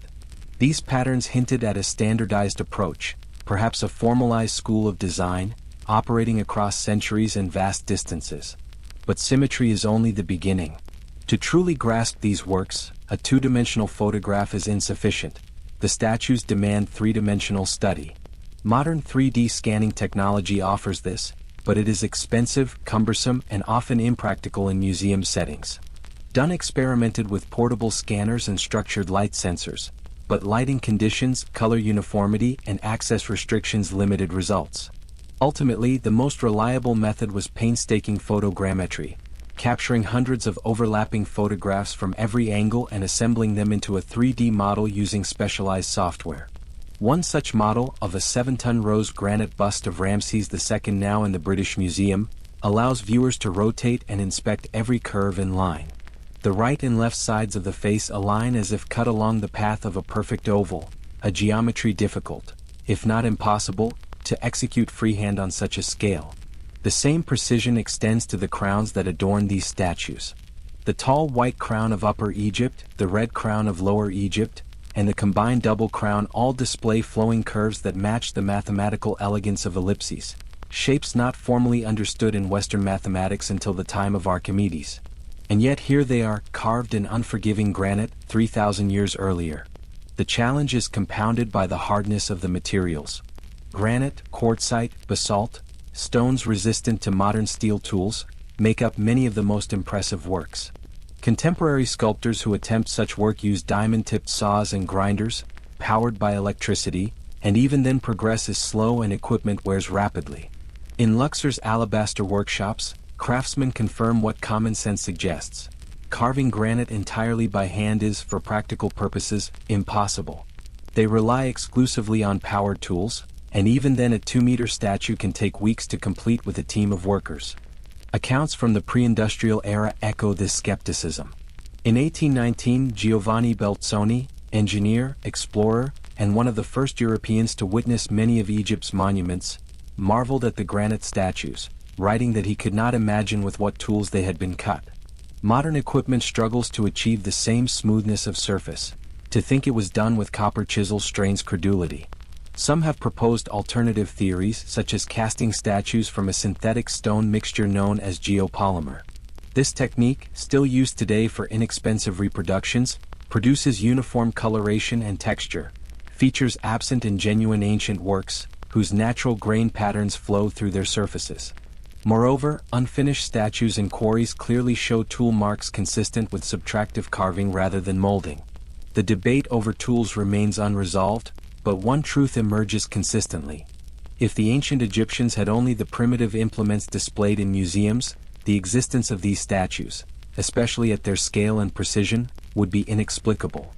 These patterns hinted at a standardized approach, perhaps a formalized school of design, operating across centuries and vast distances. But symmetry is only the beginning. To truly grasp these works, a two-dimensional photograph is insufficient. The statues demand three-dimensional study. Modern 3D scanning technology offers this, but it is expensive, cumbersome, and often impractical in museum settings. Dunn experimented with portable scanners and structured light sensors, but lighting conditions, color uniformity, and access restrictions limited results. Ultimately, the most reliable method was painstaking photogrammetry, capturing hundreds of overlapping photographs from every angle and assembling them into a 3D model using specialized software. One such model, of a 7-ton rose granite bust of Ramses II now in the British Museum, allows viewers to rotate and inspect every curve and line. The right and left sides of the face align as if cut along the path of a perfect oval, a geometry difficult, if not impossible, to execute freehand on such a scale. The same precision extends to the crowns that adorn these statues. The tall white crown of Upper Egypt, the red crown of Lower Egypt, and the combined double crown all display flowing curves that match the mathematical elegance of ellipses, shapes not formally understood in Western mathematics until the time of Archimedes. And yet here they are, carved in unforgiving granite, 3,000 years earlier. The challenge is compounded by the hardness of the materials. Granite, quartzite, basalt, stones resistant to modern steel tools, make up many of the most impressive works. Contemporary sculptors who attempt such work use diamond-tipped saws and grinders, powered by electricity, and even then progress is slow and equipment wears rapidly. In Luxor's alabaster workshops, craftsmen confirm what common sense suggests. Carving granite entirely by hand is, for practical purposes, impossible. They rely exclusively on power tools, and even then a 2-meter statue can take weeks to complete with a team of workers. Accounts from the pre-industrial era echo this skepticism. In 1819, Giovanni Belzoni, engineer, explorer, and one of the first Europeans to witness many of Egypt's monuments, marveled at the granite statues, writing that he could not imagine with what tools they had been cut. Modern equipment struggles to achieve the same smoothness of surface. To think it was done with copper chisel strains credulity. Some have proposed alternative theories, such as casting statues from a synthetic stone mixture known as geopolymer. This technique, still used today for inexpensive reproductions, produces uniform coloration and texture, features absent in genuine ancient works, whose natural grain patterns flow through their surfaces. Moreover, unfinished statues in quarries clearly show tool marks consistent with subtractive carving rather than molding. The debate over tools remains unresolved, but one truth emerges consistently. If the ancient Egyptians had only the primitive implements displayed in museums, the existence of these statues, especially at their scale and precision, would be inexplicable.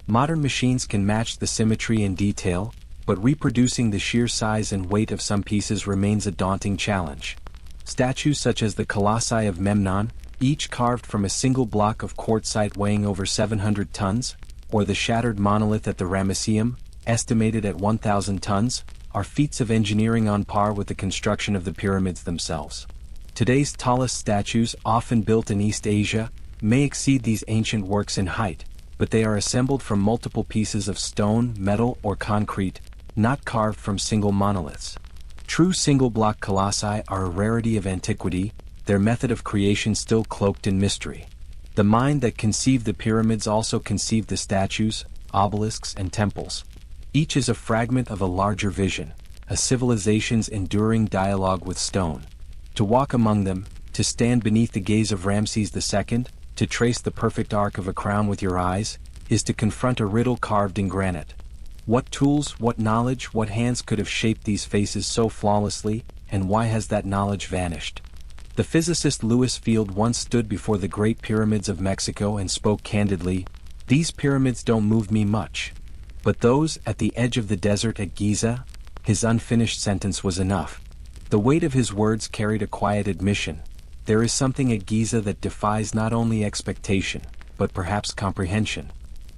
Modern machines can match the symmetry and detail, but reproducing the sheer size and weight of some pieces remains a daunting challenge. Statues such as the Colossi of Memnon, each carved from a single block of quartzite weighing over 700 tons, or the shattered monolith at the Ramesseum, estimated at 1,000 tons, are feats of engineering on par with the construction of the pyramids themselves. Today's tallest statues, often built in East Asia, may exceed these ancient works in height, but they are assembled from multiple pieces of stone, metal, or concrete, not carved from single monoliths. True single-block colossi are a rarity of antiquity, their method of creation still cloaked in mystery. The mind that conceived the pyramids also conceived the statues, obelisks, and temples. Each is a fragment of a larger vision, a civilization's enduring dialogue with stone. To walk among them, to stand beneath the gaze of Ramses II, to trace the perfect arc of a crown with your eyes, is to confront a riddle carved in granite. What tools, what knowledge, what hands could have shaped these faces so flawlessly, and why has that knowledge vanished? The physicist Lewis Field once stood before the Great Pyramids of Mexico and spoke candidly, "These pyramids don't move me much. But those at the edge of the desert at Giza," his unfinished sentence was enough. The weight of his words carried a quiet admission. There is something at Giza that defies not only expectation, but perhaps comprehension.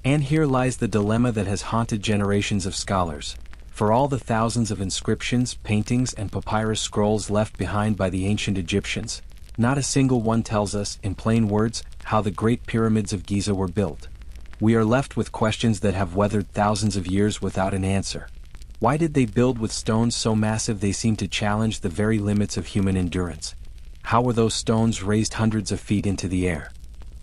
And here lies the dilemma that has haunted generations of scholars. For all the thousands of inscriptions, paintings, and papyrus scrolls left behind by the ancient Egyptians, not a single one tells us, in plain words, how the Great Pyramids of Giza were built. We are left with questions that have weathered thousands of years without an answer. Why did they build with stones so massive they seemed to challenge the very limits of human endurance? How were those stones raised hundreds of feet into the air?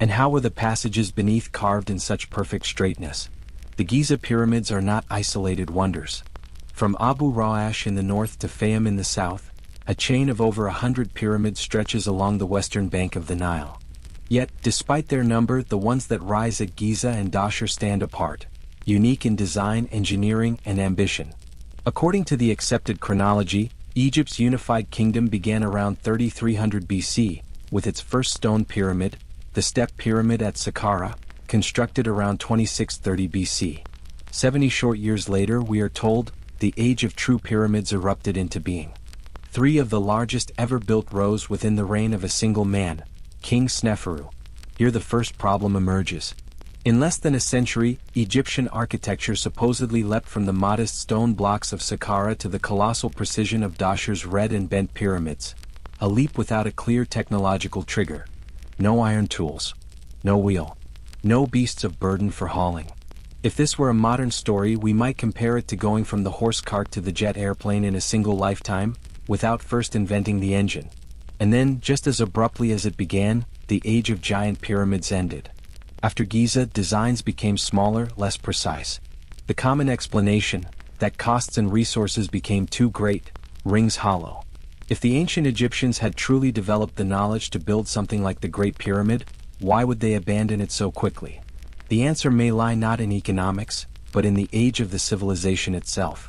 And how were the passages beneath carved in such perfect straightness? The Giza pyramids are not isolated wonders. From Abu Rawash in the north to Fayum in the south, a chain of over 100 pyramids stretches along the western bank of the Nile. Yet, despite their number, the ones that rise at Giza and Dahshur stand apart, unique in design, engineering, and ambition. According to the accepted chronology, Egypt's unified kingdom began around 3300 BC, with its first stone pyramid, the Step Pyramid at Saqqara, constructed around 2630 BC. 70 short years later, we are told, the age of true pyramids erupted into being. 3 of the largest ever built rose within the reign of a single man, King Sneferu. Here the first problem emerges. In less than a century, Egyptian architecture supposedly leapt from the modest stone blocks of Saqqara to the colossal precision of Dahshur's red and bent pyramids. A leap without a clear technological trigger. No iron tools. No wheel. No beasts of burden for hauling. If this were a modern story, we might compare it to going from the horse cart to the jet airplane in a single lifetime, without first inventing the engine. And then, just as abruptly as it began, the age of giant pyramids ended. After Giza, designs became smaller, less precise. The common explanation, that costs and resources became too great, rings hollow. If the ancient Egyptians had truly developed the knowledge to build something like the Great Pyramid, why would they abandon it so quickly? The answer may lie not in economics, but in the age of the civilization itself.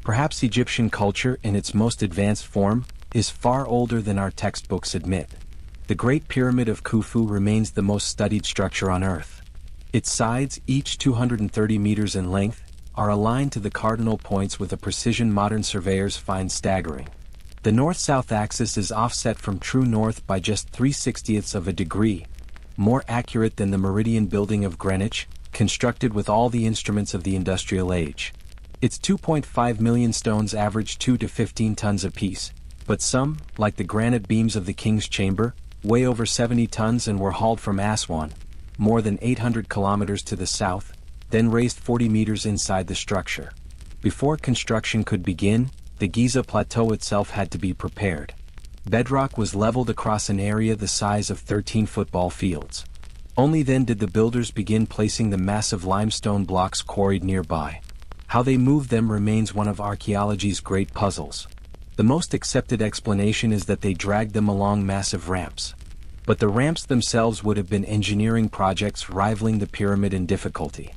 Perhaps Egyptian culture, in its most advanced form, is far older than our textbooks admit. The Great Pyramid of Khufu remains the most studied structure on Earth. Its sides, each 230 meters in length, are aligned to the cardinal points with a precision modern surveyors find staggering. The north-south axis is offset from true north by just 3/60ths of a degree, more accurate than the meridian building of Greenwich, constructed with all the instruments of the industrial age. Its 2.5 million stones average 2 to 15 tons apiece, but some, like the granite beams of the King's Chamber, weigh over 70 tons and were hauled from Aswan, more than 800 kilometers to the south, then raised 40 meters inside the structure. Before construction could begin, the Giza Plateau itself had to be prepared. Bedrock was leveled across an area the size of 13 football fields. Only then did the builders begin placing the massive limestone blocks quarried nearby. How they moved them remains one of archaeology's great puzzles. The most accepted explanation is that they dragged them along massive ramps. But the ramps themselves would have been engineering projects rivaling the pyramid in difficulty.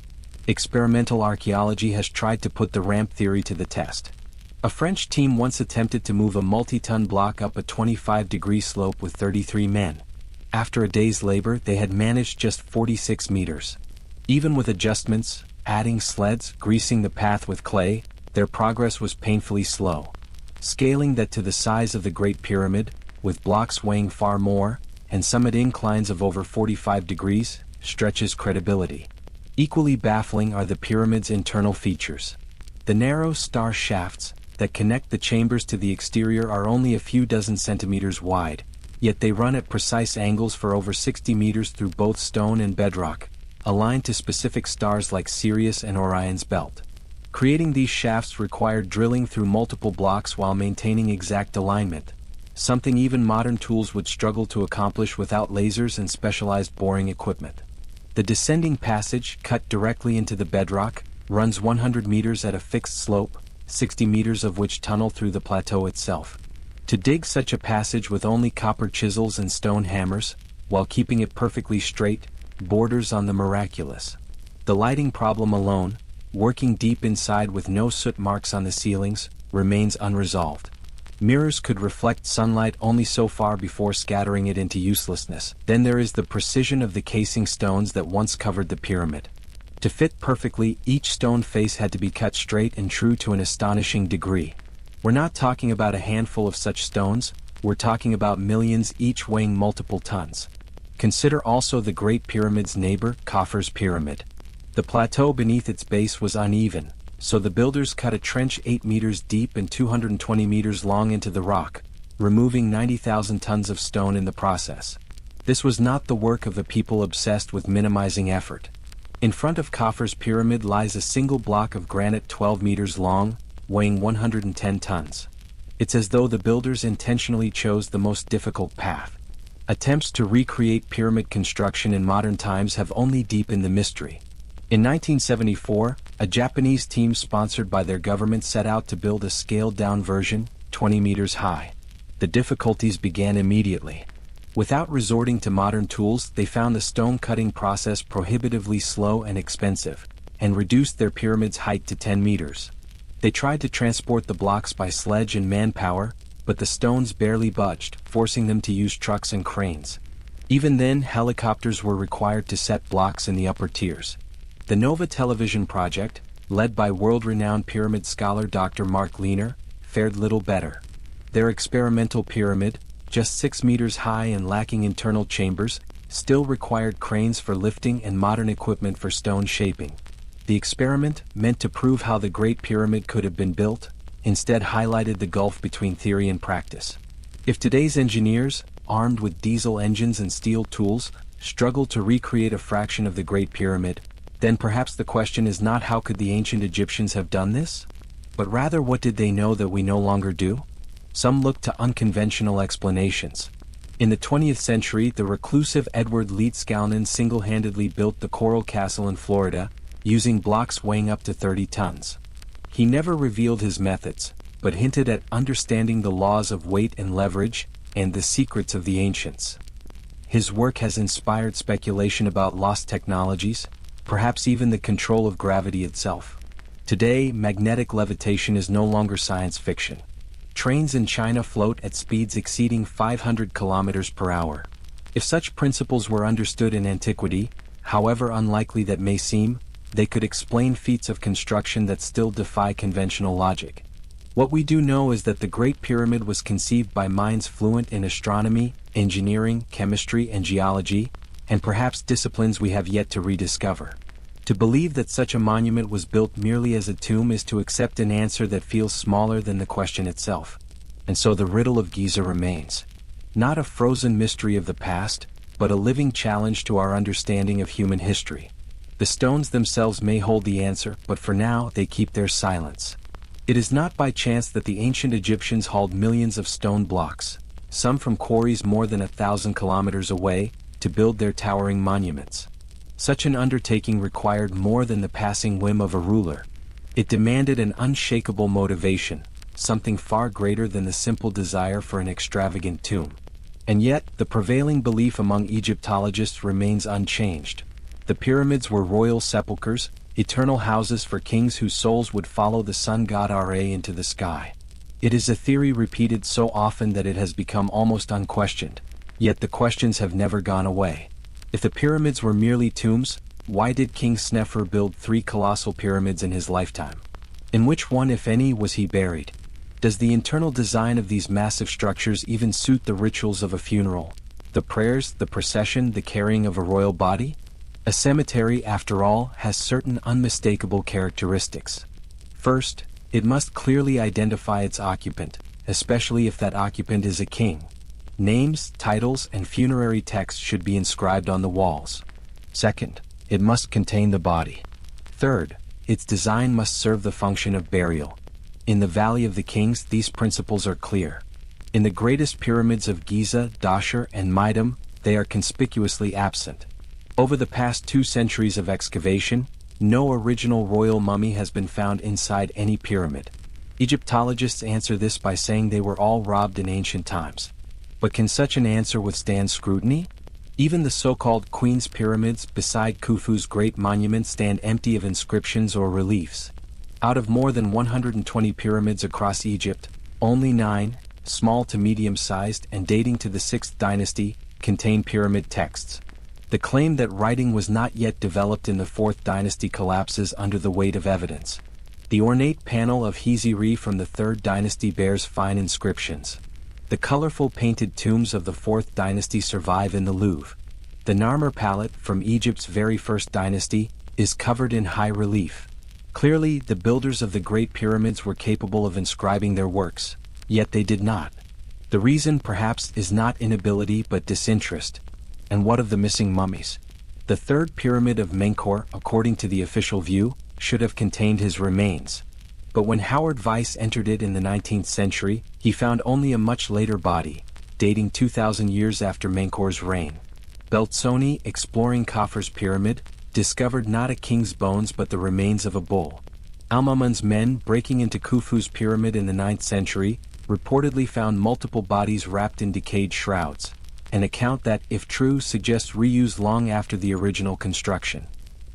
Experimental archaeology has tried to put the ramp theory to the test. A French team once attempted to move a multi-ton block up a 25-degree slope with 33 men. After a day's labor, they had managed just 46 meters. Even with adjustments, adding sleds, greasing the path with clay, their progress was painfully slow. Scaling that to the size of the Great Pyramid, with blocks weighing far more, and summit inclines of over 45 degrees, stretches credibility. Equally baffling are the pyramid's internal features. The narrow star shafts that connect the chambers to the exterior are only a few dozen centimeters wide, yet they run at precise angles for over 60 meters through both stone and bedrock, aligned to specific stars like Sirius and Orion's belt. Creating these shafts required drilling through multiple blocks while maintaining exact alignment, something even modern tools would struggle to accomplish without lasers and specialized boring equipment. The descending passage, cut directly into the bedrock, runs 100 meters at a fixed slope, 60 meters of which tunnel through the plateau itself. To dig such a passage with only copper chisels and stone hammers, while keeping it perfectly straight, borders on the miraculous. The lighting problem alone, working deep inside with no soot marks on the ceilings, remains unresolved. Mirrors could reflect sunlight only so far before scattering it into uselessness. Then there is the precision of the casing stones that once covered the pyramid. To fit perfectly, each stone face had to be cut straight and true to an astonishing degree. We're not talking about a handful of such stones, we're talking about millions, each weighing multiple tons. Consider also the Great Pyramid's neighbor, Khufu's pyramid. The plateau beneath its base was uneven, so the builders cut a trench 8 meters deep and 220 meters long into the rock, removing 90,000 tons of stone in the process. This was not the work of a people obsessed with minimizing effort. In front of Khufu's pyramid lies a single block of granite 12 meters long, weighing 110 tons. It's as though the builders intentionally chose the most difficult path. Attempts to recreate pyramid construction in modern times have only deepened the mystery. In 1974, a Japanese team sponsored by their government set out to build a scaled-down version, 20 meters high. The difficulties began immediately. Without resorting to modern tools, they found the stone-cutting process prohibitively slow and expensive, and reduced their pyramid's height to 10 meters. They tried to transport the blocks by sledge and manpower, but the stones barely budged, forcing them to use trucks and cranes. Even then, helicopters were required to set blocks in the upper tiers. The NOVA television project, led by world-renowned pyramid scholar Dr. Mark Lehner, fared little better. Their experimental pyramid, just 6 meters high and lacking internal chambers, still required cranes for lifting and modern equipment for stone shaping. The experiment, meant to prove how the Great Pyramid could have been built, instead highlighted the gulf between theory and practice. If today's engineers, armed with diesel engines and steel tools, struggle to recreate a fraction of the Great Pyramid, then perhaps the question is not how could the ancient Egyptians have done this? But rather what did they know that we no longer do? Some look to unconventional explanations. In the 20th century, the reclusive Edward Leedskalnin single-handedly built the Coral Castle in Florida, using blocks weighing up to 30 tons. He never revealed his methods, but hinted at understanding the laws of weight and leverage, and the secrets of the ancients. His work has inspired speculation about lost technologies, perhaps even the control of gravity itself. Today, magnetic levitation is no longer science fiction. Trains in China float at speeds exceeding 500 kilometers per hour. If such principles were understood in antiquity, however unlikely that may seem, they could explain feats of construction that still defy conventional logic. What we do know is that the Great Pyramid was conceived by minds fluent in astronomy, engineering, chemistry, and geology, and perhaps disciplines we have yet to rediscover. To believe that such a monument was built merely as a tomb is to accept an answer that feels smaller than the question itself. And so the riddle of Giza remains. Not a frozen mystery of the past, but a living challenge to our understanding of human history. The stones themselves may hold the answer, but for now they keep their silence. It is not by chance that the ancient Egyptians hauled millions of stone blocks. some from quarries more than 1,000 kilometers away, to build their towering monuments. Such an undertaking required more than the passing whim of a ruler. It demanded an unshakable motivation, something far greater than the simple desire for an extravagant tomb. And yet, the prevailing belief among Egyptologists remains unchanged. The pyramids were royal sepulchres, eternal houses for kings whose souls would follow the sun god Ra into the sky. It is a theory repeated so often that it has become almost unquestioned, yet the questions have never gone away. If the pyramids were merely tombs, why did King Snefer build 3 colossal pyramids in his lifetime? In which one, if any, was he buried? Does the internal design of these massive structures even suit the rituals of a funeral? The prayers, the procession, the carrying of a royal body? A cemetery, after all, has certain unmistakable characteristics. First, it must clearly identify its occupant, especially if that occupant is a king. Names, titles, and funerary texts should be inscribed on the walls. Second, it must contain the body. Third, its design must serve the function of burial. In the Valley of the Kings, these principles are clear. In the greatest pyramids of Giza, Dashur, and Midam, they are conspicuously absent. Over the past 2 centuries of excavation, no original royal mummy has been found inside any pyramid. Egyptologists answer this by saying they were all robbed in ancient times. But can such an answer withstand scrutiny? Even the so-called Queen's Pyramids beside Khufu's great monument stand empty of inscriptions or reliefs. Out of more than 120 pyramids across Egypt, only 9, small to medium-sized and dating to the 6th dynasty, contain pyramid texts. The claim that writing was not yet developed in the 4th dynasty collapses under the weight of evidence. The ornate panel of Hizri from the 3rd dynasty bears fine inscriptions. The colorful painted tombs of the 4th dynasty survive in the Louvre. The Narmer palette from Egypt's very first dynasty is covered in high relief. Clearly, the builders of the Great Pyramids were capable of inscribing their works, yet they did not. The reason, perhaps, is not inability but disinterest. And what of the missing mummies? The 3rd pyramid of Menkaure, according to the official view, should have contained his remains. But when Howard Weiss entered it in the 19th century, he found only a much later body, dating 2,000 years after Menkaure's reign. Belzoni, exploring Khafre's pyramid, discovered not a king's bones but the remains of a bull. Al-Mamun's men, breaking into Khufu's pyramid in the 9th century, reportedly found multiple bodies wrapped in decayed shrouds, an account that, if true, suggests reuse long after the original construction.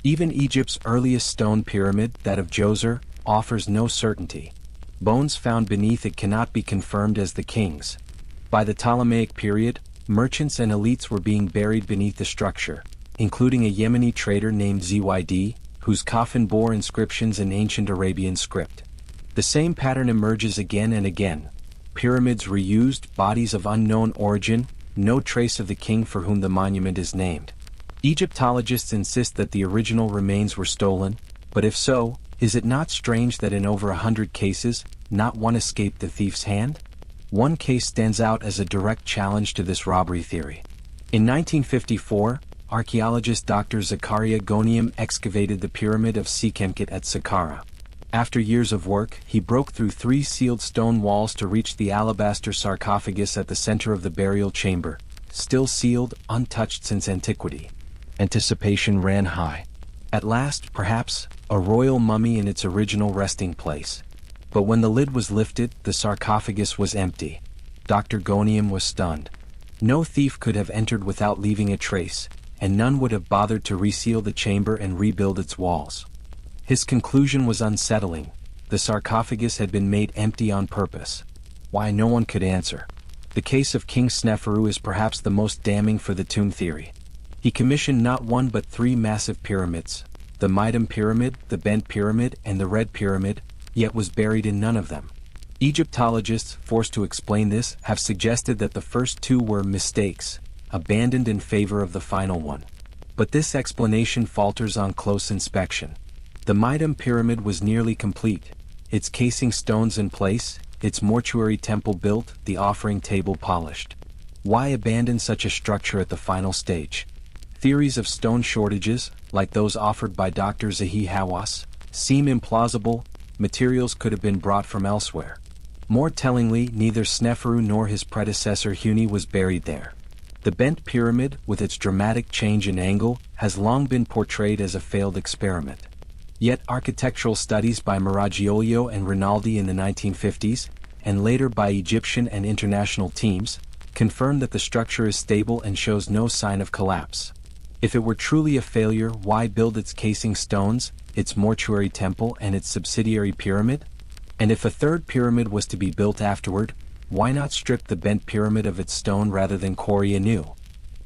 Even Egypt's earliest stone pyramid, that of Djoser, offers no certainty. Bones found beneath it cannot be confirmed as the king's. By the Ptolemaic period, merchants and elites were being buried beneath the structure, including a Yemeni trader named Zyd, whose coffin bore inscriptions in ancient Arabian script. The same pattern emerges again and again. Pyramids reused, bodies of unknown origin, no trace of the king for whom the monument is named. Egyptologists insist that the original remains were stolen, but if so, is it not strange that in over 100 cases, not one escaped the thief's hand? One case stands out as a direct challenge to this robbery theory. In 1954, archaeologist Dr. Zakaria Goniam excavated the pyramid of Sekhemkhet at Saqqara. After years of work, he broke through 3 sealed stone walls to reach the alabaster sarcophagus at the center of the burial chamber, still sealed, untouched since antiquity. Anticipation ran high. At last, perhaps, a royal mummy in its original resting place. But when the lid was lifted, the sarcophagus was empty. Dr. Goniam was stunned. No thief could have entered without leaving a trace, and none would have bothered to reseal the chamber and rebuild its walls. His conclusion was unsettling. The sarcophagus had been made empty on purpose. Why, no one could answer. The case of King Sneferu is perhaps the most damning for the tomb theory. He commissioned not 1 but 3 massive pyramids, the Midam Pyramid, the Bent Pyramid, and the Red Pyramid, yet was buried in none of them. Egyptologists, forced to explain this, have suggested that the first 2 were mistakes, abandoned in favor of the final one. But this explanation falters on close inspection. The Midam Pyramid was nearly complete, its casing stones in place, its mortuary temple built, the offering table polished. Why abandon such a structure at the final stage? Theories of stone shortages, like those offered by Dr. Zahi Hawass, seem implausible. Materials could have been brought from elsewhere. More tellingly, neither Sneferu nor his predecessor Huni was buried there. The bent pyramid, with its dramatic change in angle, has long been portrayed as a failed experiment. Yet architectural studies by Miraglio and Rinaldi in the 1950s, and later by Egyptian and international teams, confirm that the structure is stable and shows no sign of collapse. If it were truly a failure, why build its casing stones, its mortuary temple and its subsidiary pyramid? And if a third pyramid was to be built afterward, why not strip the bent pyramid of its stone rather than quarry anew?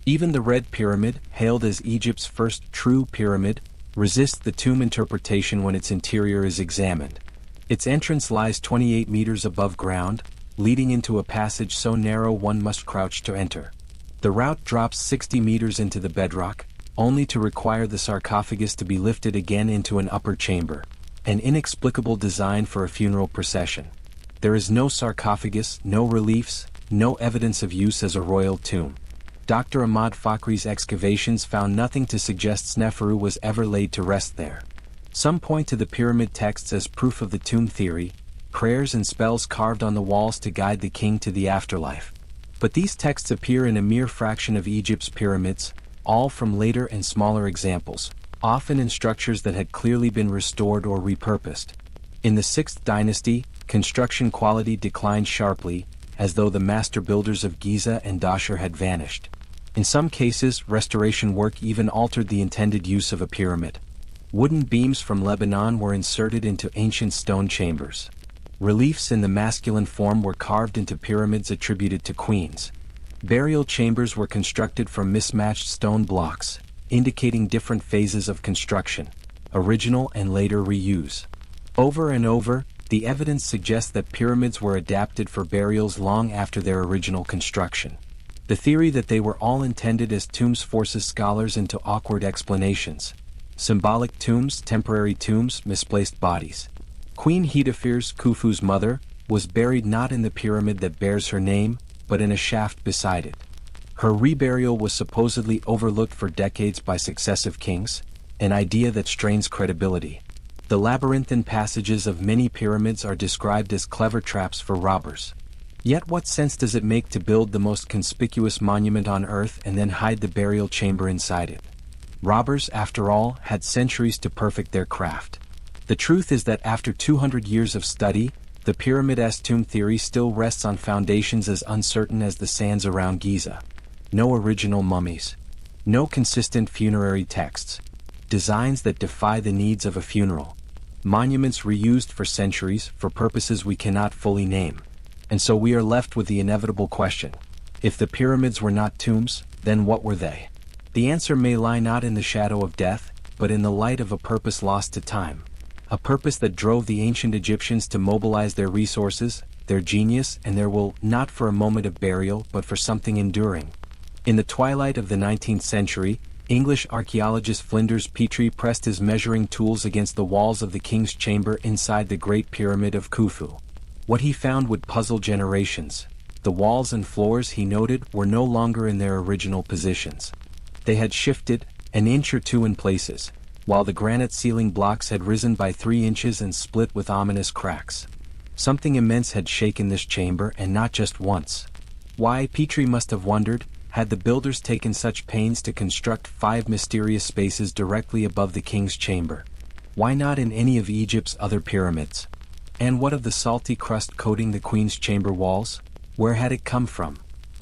Even the Red Pyramid, hailed as Egypt's first true pyramid, resists the tomb interpretation when its interior is examined. Its entrance lies 28 meters above ground, leading into a passage so narrow one must crouch to enter. The route drops 60 meters into the bedrock, only to require the sarcophagus to be lifted again into an upper chamber, an inexplicable design for a funeral procession. There is no sarcophagus, no reliefs, no evidence of use as a royal tomb. Dr. Ahmad Fakhri's excavations found nothing to suggest Sneferu was ever laid to rest there. Some point to the pyramid texts as proof of the tomb theory, prayers and spells carved on the walls to guide the king to the afterlife. But these texts appear in a mere fraction of Egypt's pyramids, all from later and smaller examples, often in structures that had clearly been restored or repurposed. In the 6th dynasty, construction quality declined sharply, as though the master builders of Giza and Dashur had vanished. In some cases, restoration work even altered the intended use of a pyramid. Wooden beams from Lebanon were inserted into ancient stone chambers. Reliefs in the masculine form were carved into pyramids attributed to queens. Burial chambers were constructed from mismatched stone blocks, indicating different phases of construction, original and later reuse. Over and over, the evidence suggests that pyramids were adapted for burials long after their original construction. The theory that they were all intended as tombs forces scholars into awkward explanations. Symbolic tombs, temporary tombs, misplaced bodies. Queen Hedefir's, Khufu's mother, was buried not in the pyramid that bears her name, but in a shaft beside it. Her reburial was supposedly overlooked for decades by successive kings, an idea that strains credibility. The labyrinthine passages of many pyramids are described as clever traps for robbers. Yet what sense does it make to build the most conspicuous monument on Earth and then hide the burial chamber inside it? Robbers, after all, had centuries to perfect their craft. The truth is that after 200 years of study, the pyramid-esque tomb theory still rests on foundations as uncertain as the sands around Giza. No original mummies. No consistent funerary texts. Designs that defy the needs of a funeral. Monuments reused for centuries for purposes we cannot fully name. And so we are left with the inevitable question. If the pyramids were not tombs, then what were they? The answer may lie not in the shadow of death, but in the light of a purpose lost to time. A purpose that drove the ancient Egyptians to mobilize their resources, their genius, and their will not for a moment of burial but for something enduring. In the twilight of the 19th century, English archaeologist Flinders Petrie pressed his measuring tools against the walls of the king's chamber inside the Great Pyramid of Khufu. What he found would puzzle generations. The walls and floors, he noted, were no longer in their original positions. They had shifted, an inch or two in places, while the granite ceiling blocks had risen by 3 inches and split with ominous cracks. Something immense had shaken this chamber, and not just once. Why, Petrie must have wondered, had the builders taken such pains to construct 5 mysterious spaces directly above the king's chamber? Why not in any of Egypt's other pyramids? And what of the salty crust coating the queen's chamber walls? Where had it come from?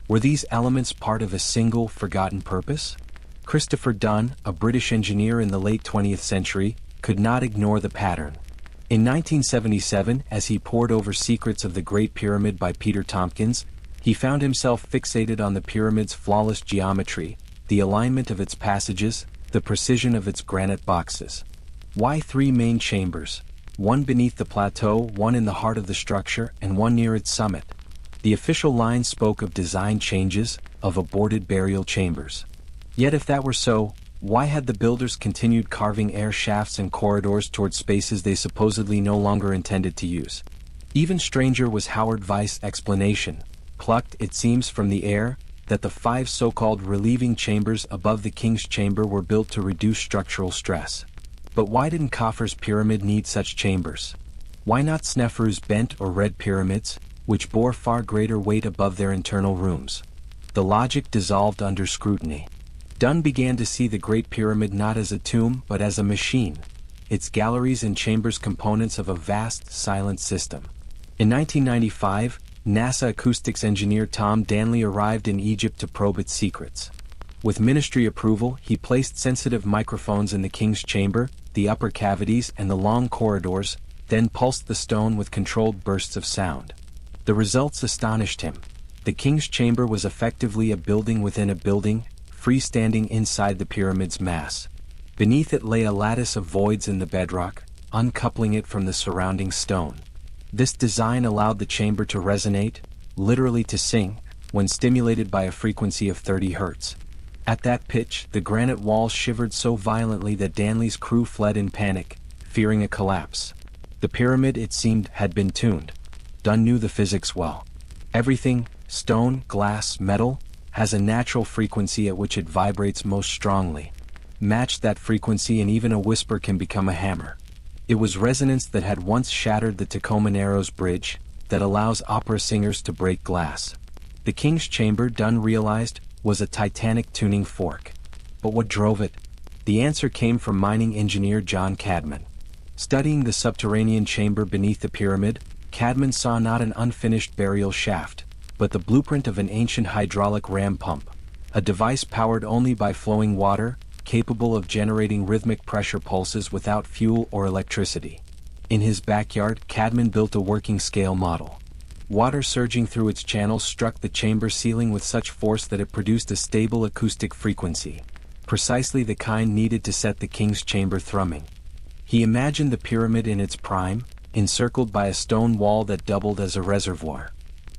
Were these elements part of a single, forgotten purpose? Christopher Dunn, a British engineer in the late 20th century, could not ignore the pattern. In 1977, as he pored over Secrets of the Great Pyramid by Peter Tompkins, he found himself fixated on the pyramid's flawless geometry, the alignment of its passages, the precision of its granite boxes. Why 3 main chambers? One beneath the plateau, one in the heart of the structure, and one near its summit. The official line spoke of design changes, of aborted burial chambers. Yet if that were so, why had the builders continued carving air shafts and corridors toward spaces they supposedly no longer intended to use? Even stranger was Howard Weiss's explanation, plucked, it seems, from the air, that the 5 so-called relieving chambers above the king's chamber were built to reduce structural stress. But why didn't Khufu's pyramid need such chambers? Why not Sneferu's bent or red pyramids, which bore far greater weight above their internal rooms. The logic dissolved under scrutiny. Dunn began to see the Great Pyramid not as a tomb but as a machine, its galleries and chambers components of a vast, silent system. In 1995, NASA acoustics engineer Tom Danley arrived in Egypt to probe its secrets. With ministry approval, he placed sensitive microphones in the king's chamber, the upper cavities and the long corridors, then pulsed the stone with controlled bursts of sound. The results astonished him. The king's chamber was effectively a building within a building, freestanding inside the pyramid's mass. Beneath it lay a lattice of voids in the bedrock, uncoupling it from the surrounding stone. This design allowed the chamber to resonate, literally to sing, when stimulated by a frequency of 30 Hz. At that pitch, the granite walls shivered so violently that Danley's crew fled in panic, fearing a collapse. The pyramid, it seemed, had been tuned. Dunn knew the physics well. Everything, stone, glass, metal, has a natural frequency at which it vibrates most strongly. Match that frequency and even a whisper can become a hammer. It was resonance that had once shattered the Tacoma Narrows Bridge, that allows opera singers to break glass. The king's chamber, Dunn realized, was a titanic tuning fork. But what drove it? The answer came from mining engineer John Cadman. Studying the subterranean chamber beneath the pyramid, Cadman saw not an unfinished burial shaft, but the blueprint of an ancient hydraulic ram pump, a device powered only by flowing water, capable of generating rhythmic pressure pulses without fuel or electricity. In his backyard, Cadman built a working scale model. Water surging through its channels struck the chamber ceiling with such force that it produced a stable acoustic frequency, precisely the kind needed to set the king's chamber thrumming. He imagined the pyramid in its prime, encircled by a stone wall that doubled as a reservoir.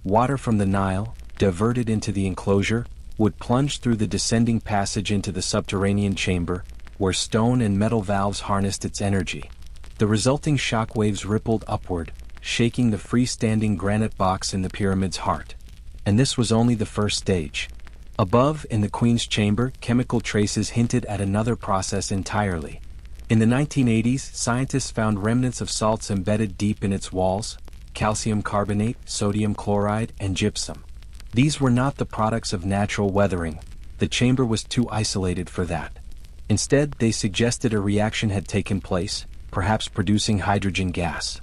Water from the Nile, diverted into the enclosure, would plunge through the descending passage into the subterranean chamber, where stone and metal valves harnessed its energy. The resulting shock waves rippled upward, shaking the freestanding granite box in the pyramid's heart. And this was only the first stage. Above, in the Queen's chamber, chemical traces hinted at another process entirely. In the 1980s, scientists found remnants of salts embedded deep in its walls: calcium carbonate, sodium chloride, and gypsum. These were not the products of natural weathering. The chamber was too isolated for that. Instead, they suggested a reaction had taken place, perhaps producing hydrogen gas.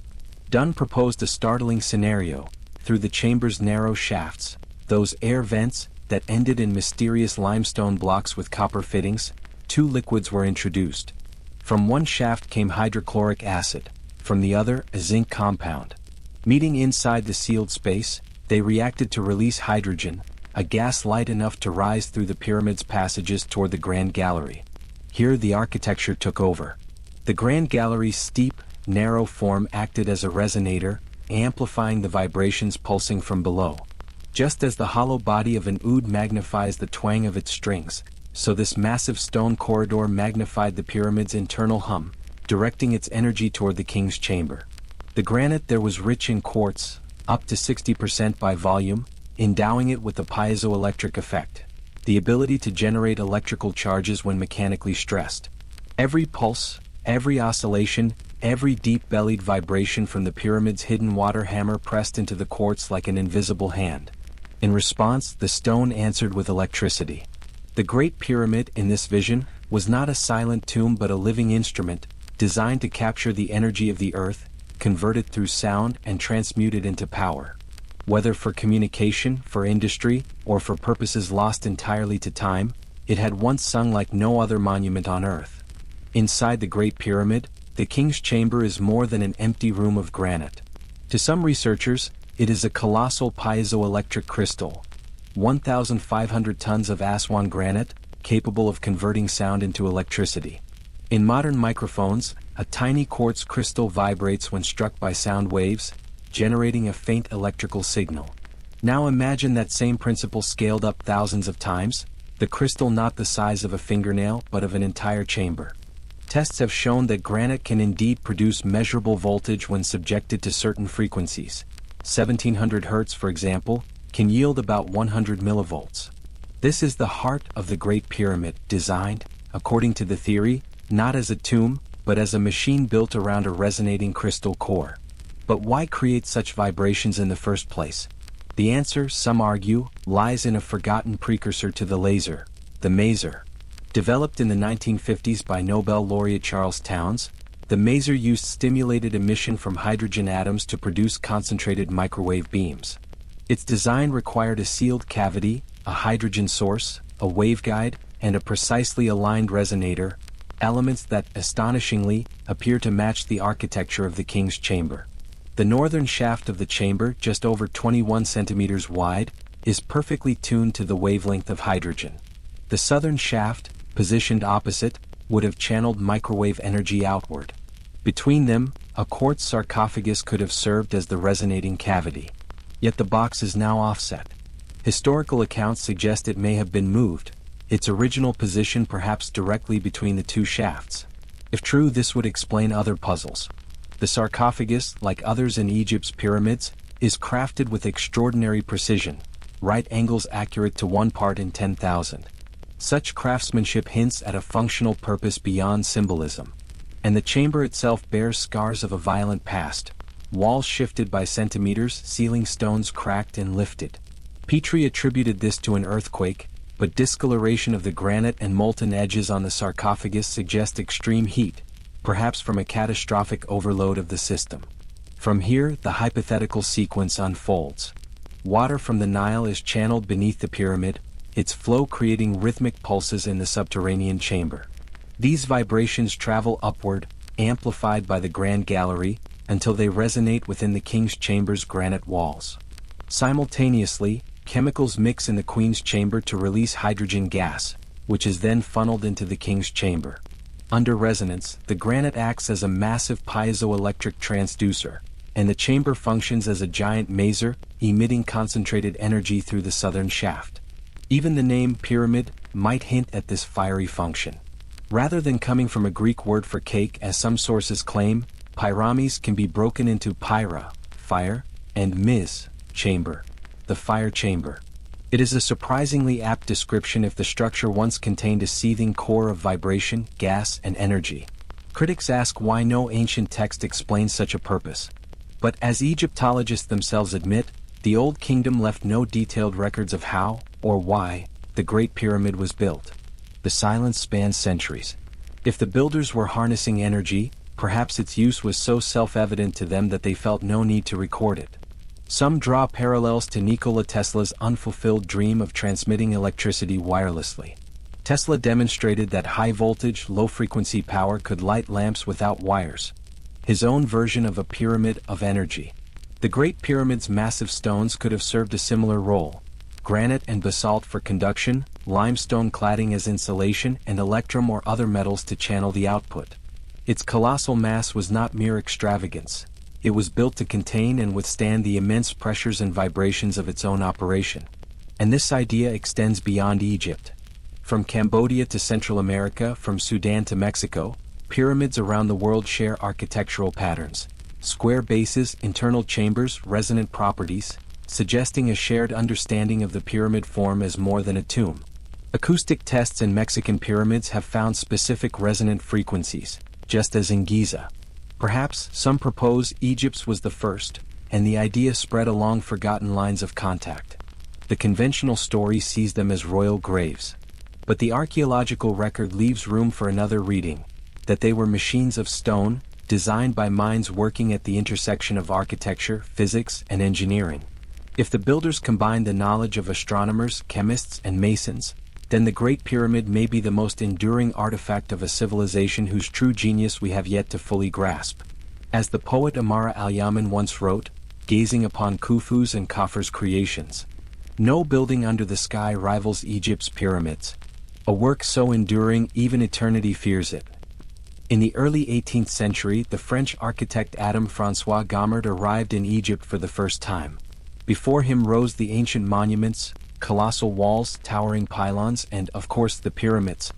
Dunn proposed a startling scenario. Through the chamber's narrow shafts, those air vents that ended in mysterious limestone blocks with copper fittings, two liquids were introduced. From one shaft came hydrochloric acid, from the other a zinc compound. Meeting inside the sealed space, they reacted to release hydrogen, a gas light enough to rise through the pyramid's passages toward the Grand Gallery. Here the architecture took over. The Grand Gallery's steep, narrow form acted as a resonator, amplifying the vibrations pulsing from below. Just as the hollow body of an oud magnifies the twang of its strings, so this massive stone corridor magnified the pyramid's internal hum, directing its energy toward the king's chamber. The granite there was rich in quartz, up to 60% by volume, endowing it with a piezoelectric effect, the ability to generate electrical charges when mechanically stressed. Every pulse, every oscillation, every deep-bellied vibration from the pyramid's hidden water hammer pressed into the quartz like an invisible hand. In response, the stone answered with electricity. The Great Pyramid, in this vision, was not a silent tomb but a living instrument, designed to capture the energy of the earth, convert it through sound and transmute it into power. Whether for communication, for industry, or for purposes lost entirely to time, it had once sung like no other monument on earth. Inside the Great Pyramid, the king's chamber is more than an empty room of granite. To some researchers, it is a colossal piezoelectric crystal, 1,500 tons of Aswan granite, capable of converting sound into electricity. In modern microphones, a tiny quartz crystal vibrates when struck by sound waves, generating a faint electrical signal. Now imagine that same principle scaled up thousands of times, the crystal not the size of a fingernail but of an entire chamber. Tests have shown that granite can indeed produce measurable voltage when subjected to certain frequencies. 1700 Hz, for example, can yield about 100 millivolts. This is the heart of the Great Pyramid, designed, according to the theory, not as a tomb, but as a machine built around a resonating crystal core. But why create such vibrations in the first place? The answer, some argue, lies in a forgotten precursor to the laser, the maser. Developed in the 1950s by Nobel laureate Charles Townes, the maser used stimulated emission from hydrogen atoms to produce concentrated microwave beams. Its design required a sealed cavity, a hydrogen source, a waveguide, and a precisely aligned resonator, elements that, astonishingly, appear to match the architecture of the king's chamber. The northern shaft of the chamber, just over 21 centimeters wide, is perfectly tuned to the wavelength of hydrogen. The southern shaft, positioned opposite, would have channeled microwave energy outward. Between them, a quartz sarcophagus could have served as the resonating cavity. Yet the box is now offset. Historical accounts suggest it may have been moved, its original position perhaps directly between the two shafts. If true, this would explain other puzzles. The sarcophagus, like others in Egypt's pyramids, is crafted with extraordinary precision, right angles accurate to 1 part in 10,000. Such craftsmanship hints at a functional purpose beyond symbolism. And the chamber itself bears scars of a violent past. Walls shifted by centimeters, ceiling stones cracked and lifted. Petrie attributed this to an earthquake, but discoloration of the granite and molten edges on the sarcophagus suggest extreme heat, perhaps from a catastrophic overload of the system. From here, the hypothetical sequence unfolds. Water from the Nile is channeled beneath the pyramid, its flow creating rhythmic pulses in the subterranean chamber. These vibrations travel upward, amplified by the Grand Gallery, until they resonate within the king's chamber's granite walls. Simultaneously, chemicals mix in the queen's chamber to release hydrogen gas, which is then funneled into the king's chamber. Under resonance, the granite acts as a massive piezoelectric transducer, and the chamber functions as a giant maser, emitting concentrated energy through the southern shaft. Even the name pyramid might hint at this fiery function. Rather than coming from a Greek word for cake as some sources claim, pyramis can be broken into pyra, fire, and mis, chamber, the fire chamber. It is a surprisingly apt description if the structure once contained a seething core of vibration, gas, and energy. Critics ask why no ancient text explains such a purpose. But as Egyptologists themselves admit, the Old Kingdom left no detailed records of how, or why, the Great Pyramid was built. The silence spans centuries. If the builders were harnessing energy, perhaps its use was so self-evident to them that they felt no need to record it. Some draw parallels to Nikola Tesla's unfulfilled dream of transmitting electricity wirelessly. Tesla demonstrated that high-voltage, low-frequency power could light lamps without wires. His own version of a pyramid of energy. The Great Pyramid's massive stones could have served a similar role. Granite and basalt for conduction, limestone cladding as insulation, and electrum or other metals to channel the output. Its colossal mass was not mere extravagance. It was built to contain and withstand the immense pressures and vibrations of its own operation. And this idea extends beyond Egypt. From Cambodia to Central America, from Sudan to Mexico, pyramids around the world share architectural patterns. Square bases, internal chambers, resonant properties, suggesting a shared understanding of the pyramid form as more than a tomb. Acoustic tests in Mexican pyramids have found specific resonant frequencies, just as in Giza. Perhaps, some propose, Egypt's was the first, and the idea spread along forgotten lines of contact. The conventional story sees them as royal graves. But the archaeological record leaves room for another reading, that they were machines of stone, designed by minds working at the intersection of architecture, physics, and engineering. If the builders combined the knowledge of astronomers, chemists, and masons, then the Great Pyramid may be the most enduring artifact of a civilization whose true genius we have yet to fully grasp. As the poet Amara al-Yaman once wrote, gazing upon Khufu's and Khafre's creations, "No building under the sky rivals Egypt's pyramids. A work so enduring even eternity fears it." In the early 18th century, the French architect Adam-François Guémard arrived in Egypt for the first time. Before him rose the ancient monuments, colossal walls, towering pylons, and, of course, the pyramids.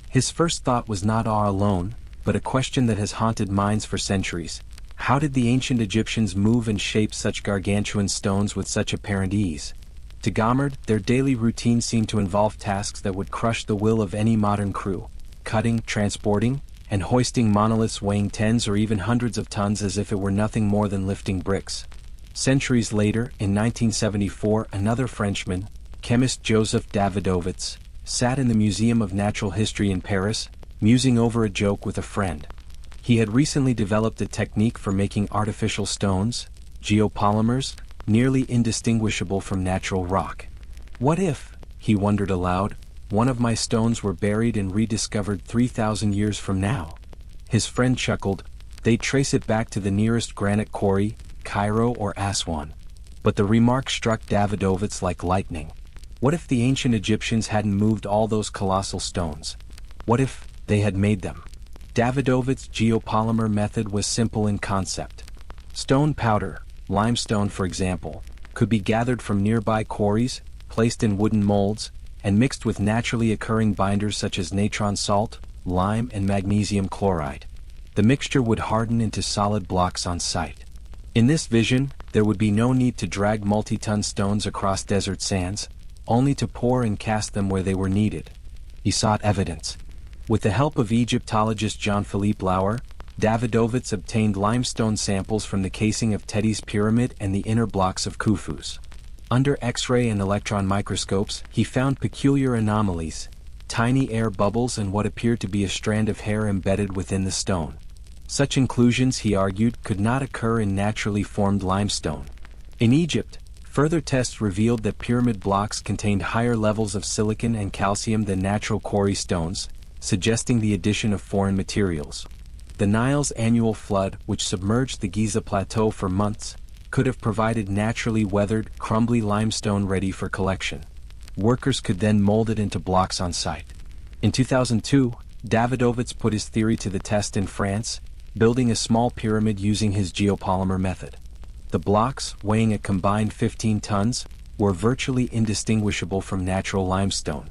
His first thought was not awe alone, but a question that has haunted minds for centuries. How did the ancient Egyptians move and shape such gargantuan stones with such apparent ease? To Guémard, their daily routine seemed to involve tasks that would crush the will of any modern crew. Cutting, transporting, and hoisting monoliths weighing tens or even hundreds of tons as if it were nothing more than lifting bricks. Centuries later, in 1974, another Frenchman, chemist Joseph Davidovits, sat in the Museum of Natural History in Paris, musing over a joke with a friend. He had recently developed a technique for making artificial stones, geopolymers, nearly indistinguishable from natural rock. What if, he wondered aloud, one of my stones were buried and rediscovered 3,000 years from now? His friend chuckled. They'd trace it back to the nearest granite quarry, Cairo or Aswan. But the remark struck Davidovits like lightning. What if the ancient Egyptians hadn't moved all those colossal stones? What if they had made them? Davidovits' geopolymer method was simple in concept. Stone powder, limestone for example, could be gathered from nearby quarries, placed in wooden molds, and mixed with naturally occurring binders such as natron salt, lime and magnesium chloride. The mixture would harden into solid blocks on site. In this vision, there would be no need to drag multi-ton stones across desert sands, only to pour and cast them where they were needed. He sought evidence. With the help of Egyptologist Jean-Philippe Lauer, Davidovits obtained limestone samples from the casing of Teti's pyramid and the inner blocks of Khufu's. Under X-ray and electron microscopes, he found peculiar anomalies, tiny air bubbles and what appeared to be a strand of hair embedded within the stone. Such inclusions, he argued, could not occur in naturally formed limestone. In Egypt, further tests revealed that pyramid blocks contained higher levels of silicon and calcium than natural quarry stones, suggesting the addition of foreign materials. The Nile's annual flood, which submerged the Giza plateau for months, could have provided naturally weathered, crumbly limestone ready for collection. Workers could then mold it into blocks on site. In 2002, Davidovits put his theory to the test in France, building a small pyramid using his geopolymer method. The blocks, weighing a combined 15 tons, were virtually indistinguishable from natural limestone.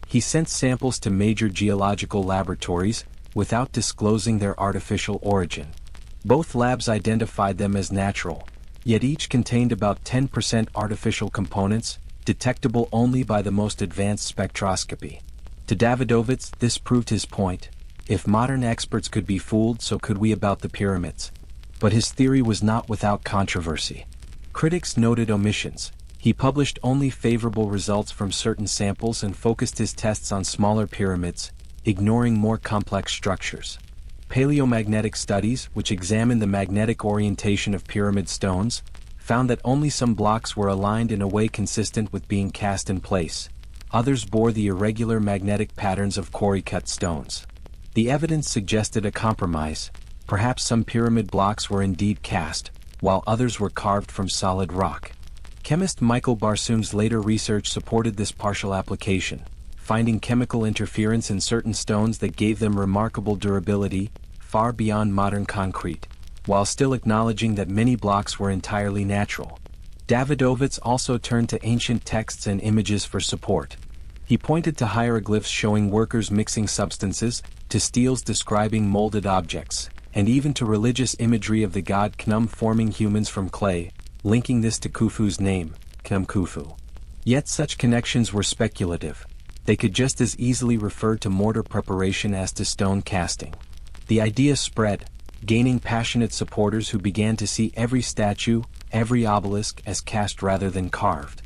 He sent samples to major geological laboratories, without disclosing their artificial origin. Both labs identified them as natural, yet each contained about 10% artificial components, detectable only by the most advanced spectroscopy. To Davidovits, this proved his point. If modern experts could be fooled, so could we about the pyramids. But his theory was not without controversy. Critics noted omissions. He published only favorable results from certain samples and focused his tests on smaller pyramids, ignoring more complex structures. Paleomagnetic studies, which examined the magnetic orientation of pyramid stones, found that only some blocks were aligned in a way consistent with being cast in place. Others bore the irregular magnetic patterns of quarry-cut stones. The evidence suggested a compromise. Perhaps some pyramid blocks were indeed cast, while others were carved from solid rock. Chemist Michael Barsoom's later research supported this partial application, finding chemical interference in certain stones that gave them remarkable durability, far beyond modern concrete, while still acknowledging that many blocks were entirely natural. Davidovits also turned to ancient texts and images for support. He pointed to hieroglyphs showing workers mixing substances, to steles describing molded objects, and even to religious imagery of the god Khnum forming humans from clay, linking this to Khufu's name, Khnum Khufu. Yet such connections were speculative. They could just as easily refer to mortar preparation as to stone casting. The idea spread, gaining passionate supporters who began to see every statue, every obelisk as cast rather than carved.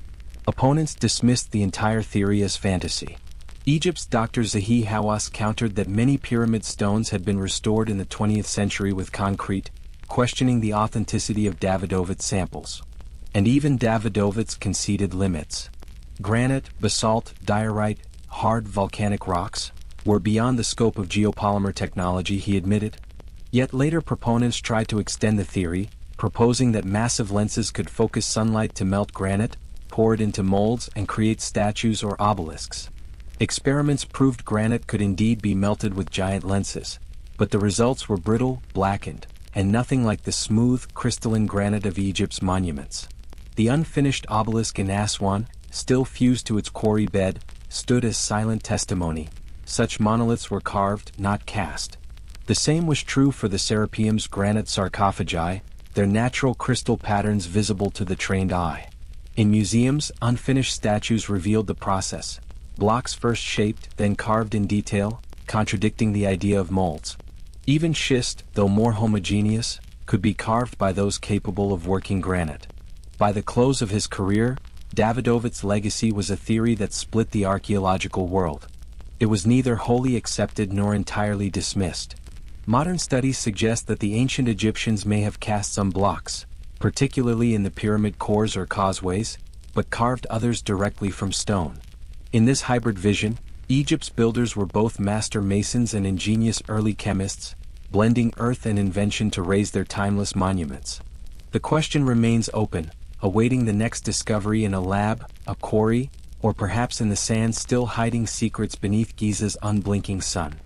Opponents dismissed the entire theory as fantasy. Egypt's Dr. Zahi Hawass countered that many pyramid stones had been restored in the 20th century with concrete, questioning the authenticity of Davidovits' samples. And even Davidovits conceded limits. Granite, basalt, diorite, hard volcanic rocks were beyond the scope of geopolymer technology, he admitted. Yet later proponents tried to extend the theory, proposing that massive lenses could focus sunlight to melt granite, pour it into molds, and create statues or obelisks. Experiments proved granite could indeed be melted with giant lenses, but the results were brittle, blackened, and nothing like the smooth, crystalline granite of Egypt's monuments. The unfinished obelisk in Aswan, still fused to its quarry bed, stood as silent testimony. Such monoliths were carved, not cast. The same was true for the Serapeum's granite sarcophagi, their natural crystal patterns visible to the trained eye. In museums, unfinished statues revealed the process. Blocks first shaped, then carved in detail, contradicting the idea of molds. Even schist, though more homogeneous, could be carved by those capable of working granite. By the close of his career, Davidovit's legacy was a theory that split the archaeological world. It was neither wholly accepted nor entirely dismissed. Modern studies suggest that the ancient Egyptians may have cast some blocks, particularly in the pyramid cores or causeways, but carved others directly from stone. In this hybrid vision, Egypt's builders were both master masons and ingenious early chemists, blending earth and invention to raise their timeless monuments. The question remains open, awaiting the next discovery in a lab, a quarry, or perhaps in the sand still hiding secrets beneath Giza's unblinking sun.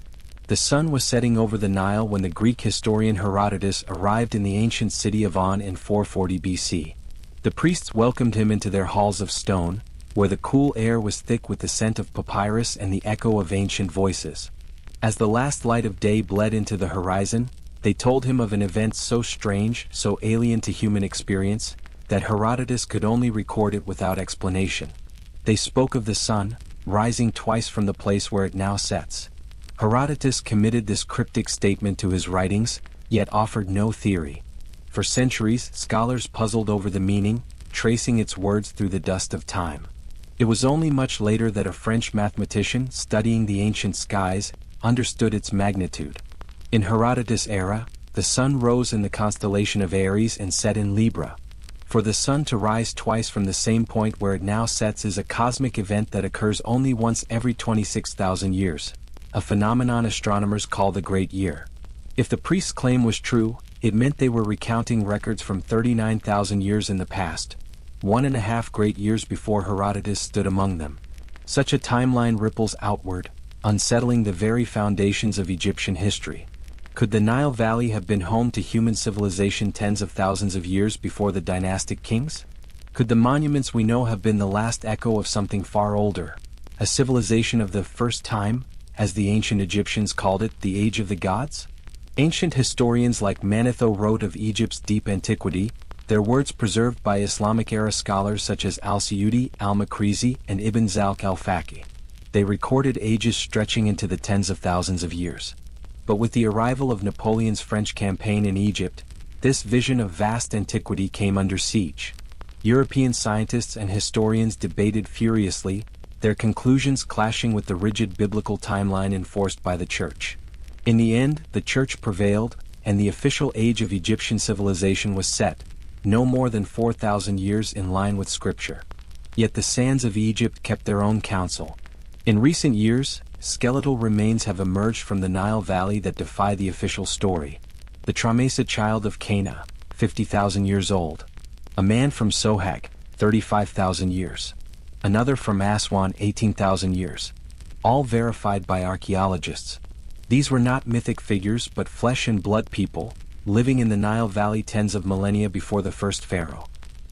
The sun was setting over the Nile when the Greek historian Herodotus arrived in the ancient city of On in 440 BC. The priests welcomed him into their halls of stone, where the cool air was thick with the scent of papyrus and the echo of ancient voices. As the last light of day bled into the horizon, they told him of an event so strange, so alien to human experience, that Herodotus could only record it without explanation. They spoke of the sun, rising twice from the place where it now sets. Herodotus committed this cryptic statement to his writings, yet offered no theory. For centuries, scholars puzzled over the meaning, tracing its words through the dust of time. It was only much later that a French mathematician studying the ancient skies understood its magnitude. In Herodotus' era, the sun rose in the constellation of Aries and set in Libra. For the sun to rise twice from the same point where it now sets is a cosmic event that occurs only once every 26,000 years, a phenomenon astronomers call the Great Year. If the priest's claim was true, it meant they were recounting records from 39,000 years in the past, 1.5 great years before Herodotus stood among them. Such a timeline ripples outward, unsettling the very foundations of Egyptian history. Could the Nile Valley have been home to human civilization tens of thousands of years before the dynastic kings? Could the monuments we know have been the last echo of something far older, a civilization of the first time, as the ancient Egyptians called it, the Age of the Gods? Ancient historians like Manetho wrote of Egypt's deep antiquity, their words preserved by Islamic-era scholars such as Al-Suyuti, Al-Makrizi, and Ibn Zalq al-Faqih. They recorded ages stretching into the tens of thousands of years. But with the arrival of Napoleon's French campaign in Egypt, this vision of vast antiquity came under siege. European scientists and historians debated furiously, their conclusions clashing with the rigid biblical timeline enforced by the Church. In the end, the Church prevailed, and the official age of Egyptian civilization was set, no more than 4,000 years in line with Scripture. Yet the sands of Egypt kept their own counsel. In recent years, skeletal remains have emerged from the Nile Valley that defy the official story. The Tramesa child of Cana, 50,000 years old. A man from Sohag, 35,000 years. Another from Aswan, 18,000 years. All verified by archaeologists. These were not mythic figures but flesh and blood people, living in the Nile Valley tens of millennia before the first pharaoh.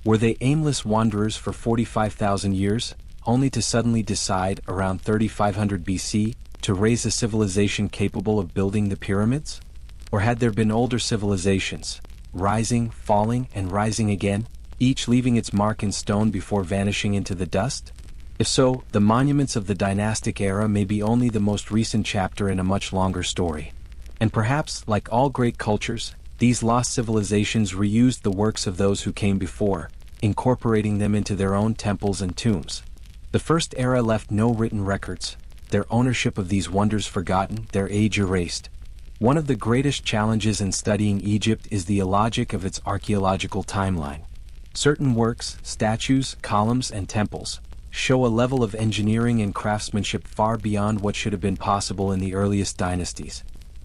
Were they aimless wanderers for 45,000 years, only to suddenly decide, around 3500 BC, to raise a civilization capable of building the pyramids? Or had there been older civilizations, rising, falling, and rising again, each leaving its mark in stone before vanishing into the dust? If so, the monuments of the dynastic era may be only the most recent chapter in a much longer story. And perhaps, like all great cultures, these lost civilizations reused the works of those who came before, incorporating them into their own temples and tombs. The first era left no written records, their ownership of these wonders forgotten, their age erased. One of the greatest challenges in studying Egypt is the illogic of its archaeological timeline. Certain works, statues, columns, and temples show a level of engineering and craftsmanship far beyond what should have been possible in the earliest dynasties.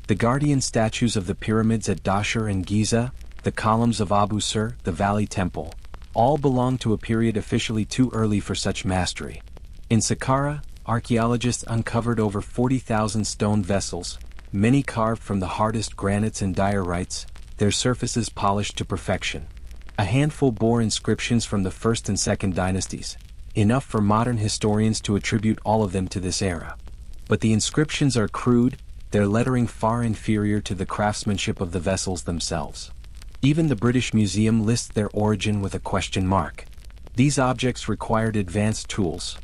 The guardian statues of the pyramids at Dahshur and Giza, the columns of Abu Sir, the Valley Temple, all belong to a period officially too early for such mastery. In Saqqara, archaeologists uncovered over 40,000 stone vessels, many carved from the hardest granites and diorites, their surfaces polished to perfection. A handful bore inscriptions from the first and second dynasties, enough for modern historians to attribute all of them to this era. But the inscriptions are crude, their lettering far inferior to the craftsmanship of the vessels themselves. Even the British Museum lists their origin with a question mark. These objects required advanced tools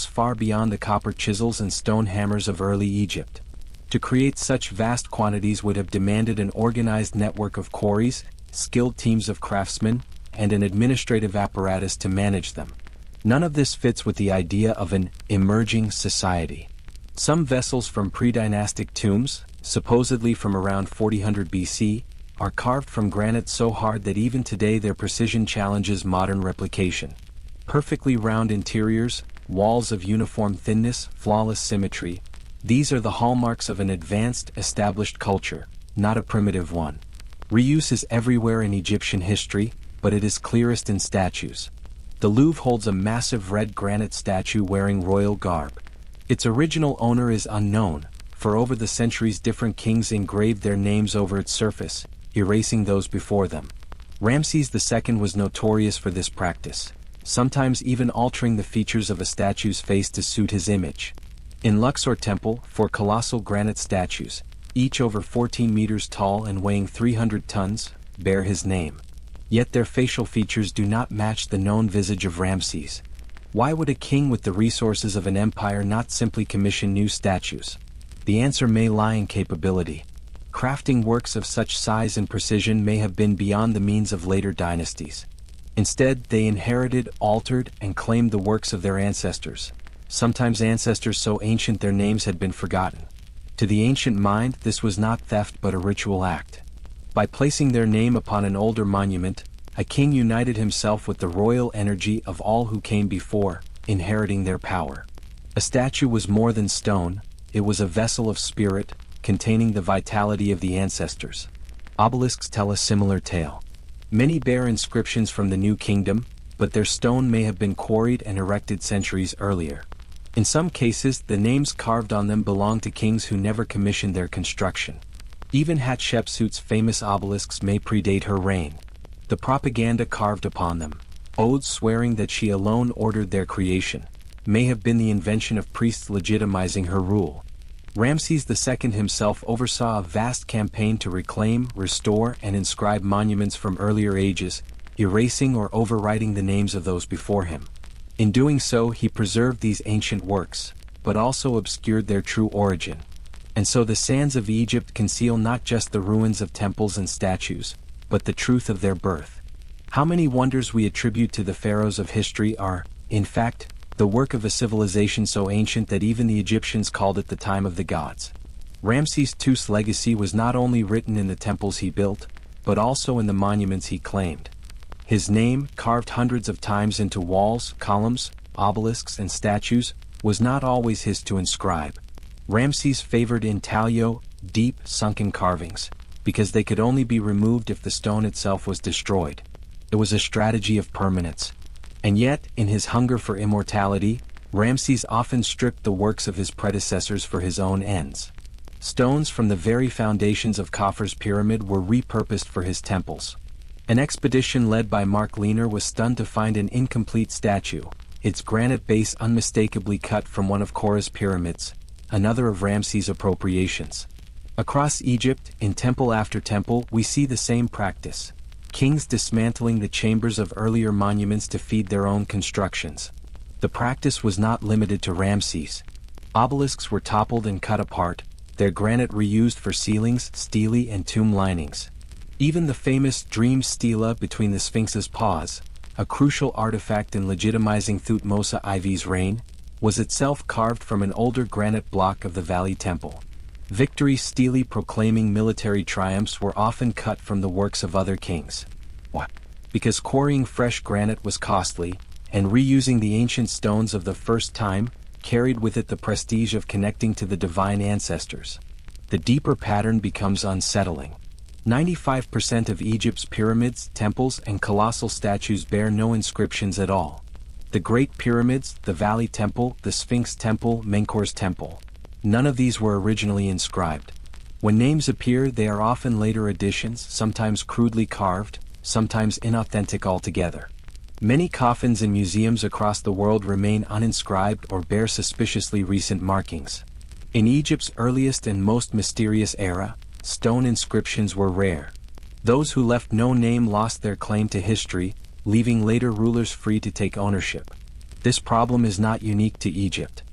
far beyond the copper chisels and stone hammers of early Egypt. To create such vast quantities would have demanded an organized network of quarries, skilled teams of craftsmen, and an administrative apparatus to manage them. None of this fits with the idea of an emerging society. Some vessels from pre-dynastic tombs, supposedly from around 4000 BC, are carved from granite so hard that even today their precision challenges modern replication. Perfectly round interiors, walls of uniform thinness, flawless symmetry, these are the hallmarks of an advanced, established culture, not a primitive one. Reuse is everywhere in Egyptian history, but it is clearest in statues. The Louvre holds a massive red granite statue wearing royal garb. Its original owner is unknown. For over the centuries different kings engraved their names over its surface, erasing those before them. Ramses II was notorious for this practice, sometimes even altering the features of a statue's face to suit his image. In Luxor Temple, 4 colossal granite statues, each over 14 meters tall and weighing 300 tons, bear his name. Yet their facial features do not match the known visage of Ramses. Why would a king with the resources of an empire not simply commission new statues? The answer may lie in capability. Crafting works of such size and precision may have been beyond the means of later dynasties. Instead, they inherited, altered, and claimed the works of their ancestors, sometimes ancestors so ancient their names had been forgotten. To the ancient mind, this was not theft but a ritual act. By placing their name upon an older monument, a king united himself with the royal energy of all who came before, inheriting their power. A statue was more than stone, it was a vessel of spirit, containing the vitality of the ancestors. Obelisks tell a similar tale. Many bear inscriptions from the New Kingdom, but their stone may have been quarried and erected centuries earlier. In some cases, the names carved on them belong to kings who never commissioned their construction. Even Hatshepsut's famous obelisks may predate her reign. The propaganda carved upon them, oaths swearing that she alone ordered their creation, may have been the invention of priests legitimizing her rule. Ramses II himself oversaw a vast campaign to reclaim, restore, and inscribe monuments from earlier ages, erasing or overwriting the names of those before him. In doing so, he preserved these ancient works, but also obscured their true origin. And so the sands of Egypt conceal not just the ruins of temples and statues, but the truth of their birth. How many wonders we attribute to the pharaohs of history are, in fact, the work of a civilization so ancient that even the Egyptians called it the time of the gods. Ramses II's legacy was not only written in the temples he built, but also in the monuments he claimed. His name, carved hundreds of times into walls, columns, obelisks, and statues, was not always his to inscribe. Ramses favored intaglio, deep, sunken carvings, because they could only be removed if the stone itself was destroyed. It was a strategy of permanence. And yet, in his hunger for immortality, Ramses often stripped the works of his predecessors for his own ends. Stones from the very foundations of Khufu's pyramid were repurposed for his temples. An expedition led by Mark Lehner was stunned to find an incomplete statue, its granite base unmistakably cut from one of Korah's pyramids, another of Ramses' appropriations. Across Egypt, in temple after temple, we see the same practice. Kings dismantling the chambers of earlier monuments to feed their own constructions. The practice was not limited to Ramses. Obelisks were toppled and cut apart, their granite reused for ceilings, stelae, and tomb linings. Even the famous dream stela between the Sphinx's paws, a crucial artifact in legitimizing Thutmose IV's reign, was itself carved from an older granite block of the Valley Temple. Victory stelae proclaiming military triumphs were often cut from the works of other kings. Why? Because quarrying fresh granite was costly, and reusing the ancient stones of the first time carried with it the prestige of connecting to the divine ancestors. The deeper pattern becomes unsettling. 95% of Egypt's pyramids, temples, and colossal statues bear no inscriptions at all. The Great Pyramids, the Valley Temple, the Sphinx Temple, Menkaur's Temple. None of these were originally inscribed. When names appear, they are often later additions, sometimes crudely carved, sometimes inauthentic altogether. Many coffins in museums across the world remain uninscribed or bear suspiciously recent markings. In Egypt's earliest and most mysterious era, stone inscriptions were rare. Those who left no name lost their claim to history, leaving later rulers free to take ownership. This problem is not unique to Egypt.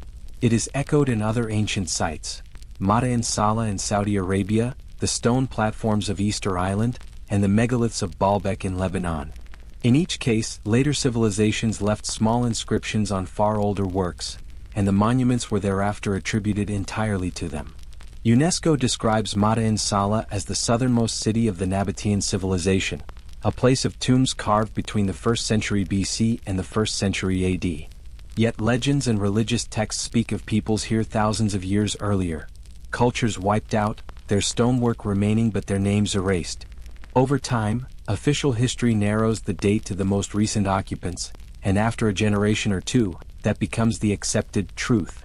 It is echoed in other ancient sites. Mata Sala in Saudi Arabia, the stone platforms of Easter Island, and the megaliths of Baalbek in Lebanon. In each case, later civilizations left small inscriptions on far older works, and the monuments were thereafter attributed entirely to them. UNESCO describes Mata Sala as the southernmost city of the Nabatean civilization, a place of tombs carved between the 1st century BC and the 1st century AD. Yet legends and religious texts speak of peoples here thousands of years earlier. Cultures wiped out, their stonework remaining but their names erased. Over time, official history narrows the date to the most recent occupants, and after a generation or two, that becomes the accepted truth.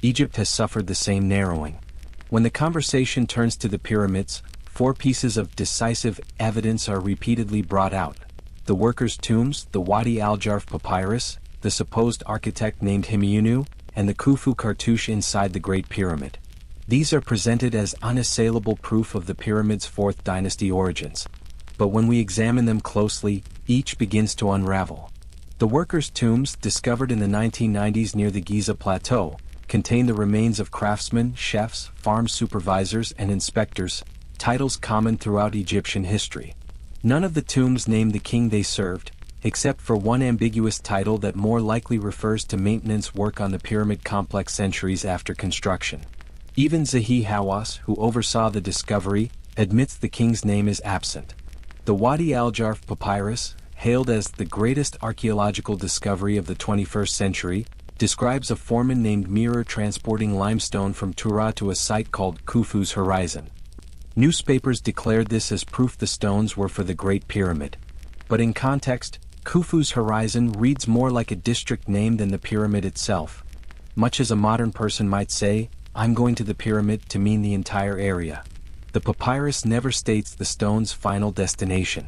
Egypt has suffered the same narrowing. When the conversation turns to the pyramids, 4 pieces of decisive evidence are repeatedly brought out: the workers' tombs, the Wadi al-Jarf papyrus, the supposed architect named Himiunu, and the Khufu cartouche inside the Great Pyramid. These are presented as unassailable proof of the pyramid's 4th dynasty origins. But when we examine them closely, each begins to unravel. The workers' tombs, discovered in the 1990s near the Giza plateau, contain the remains of craftsmen, chefs, farm supervisors, and inspectors, titles common throughout Egyptian history. None of the tombs name the king they served, except for one ambiguous title that more likely refers to maintenance work on the pyramid complex centuries after construction. Even Zahi Hawass, who oversaw the discovery, admits the king's name is absent. The Wadi al-Jarf papyrus, hailed as the greatest archaeological discovery of the 21st century, describes a foreman named Mirror transporting limestone from Tura to a site called Khufu's Horizon. Newspapers declared this as proof the stones were for the Great Pyramid. But in context, Khufu's Horizon reads more like a district name than the pyramid itself. Much as a modern person might say, "I'm going to the pyramid," to mean the entire area. The papyrus never states the stone's final destination.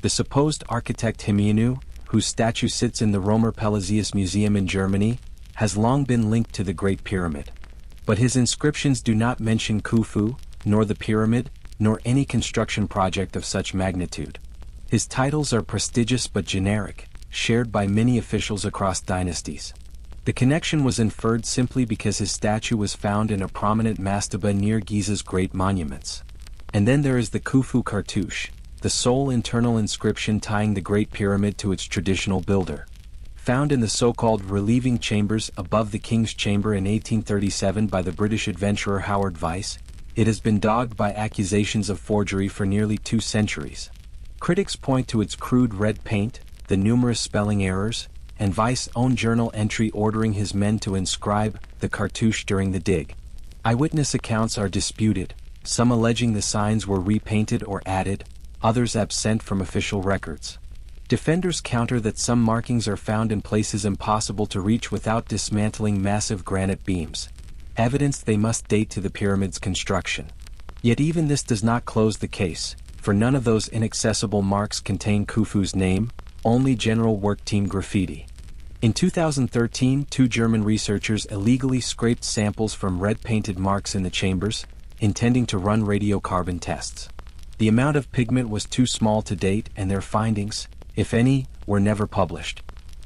The supposed architect Himiunu, whose statue sits in the Romer Pelagius Museum in Germany, has long been linked to the Great Pyramid. But his inscriptions do not mention Khufu, nor the pyramid, nor any construction project of such magnitude. His titles are prestigious but generic, shared by many officials across dynasties. The connection was inferred simply because his statue was found in a prominent mastaba near Giza's great monuments. And then there is the Khufu cartouche, the sole internal inscription tying the Great Pyramid to its traditional builder. Found in the so-called relieving chambers above the King's Chamber in 1837 by the British adventurer Howard Vyse, it has been dogged by accusations of forgery for nearly 2 centuries. Critics point to its crude red paint, the numerous spelling errors, and Vyse's own journal entry ordering his men to inscribe the cartouche during the dig. Eyewitness accounts are disputed, some alleging the signs were repainted or added, others absent from official records. Defenders counter that some markings are found in places impossible to reach without dismantling massive granite beams, evidence they must date to the pyramid's construction. Yet even this does not close the case, for none of those inaccessible marks contain Khufu's name, only general work team graffiti. In 2013, 2 German researchers illegally scraped samples from red-painted marks in the chambers, intending to run radiocarbon tests. The amount of pigment was too small to date, and their findings, if any, were never published.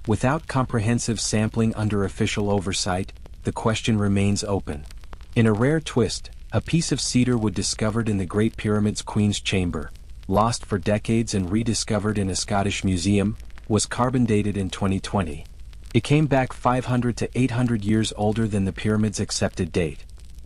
Without comprehensive sampling under official oversight, the question remains open. In a rare twist, a piece of cedar wood discovered in the Great Pyramid's Queen's Chamber, lost for decades and rediscovered in a Scottish museum, was carbon dated in 2020. It came back 500 to 800 years older than the pyramid's accepted date.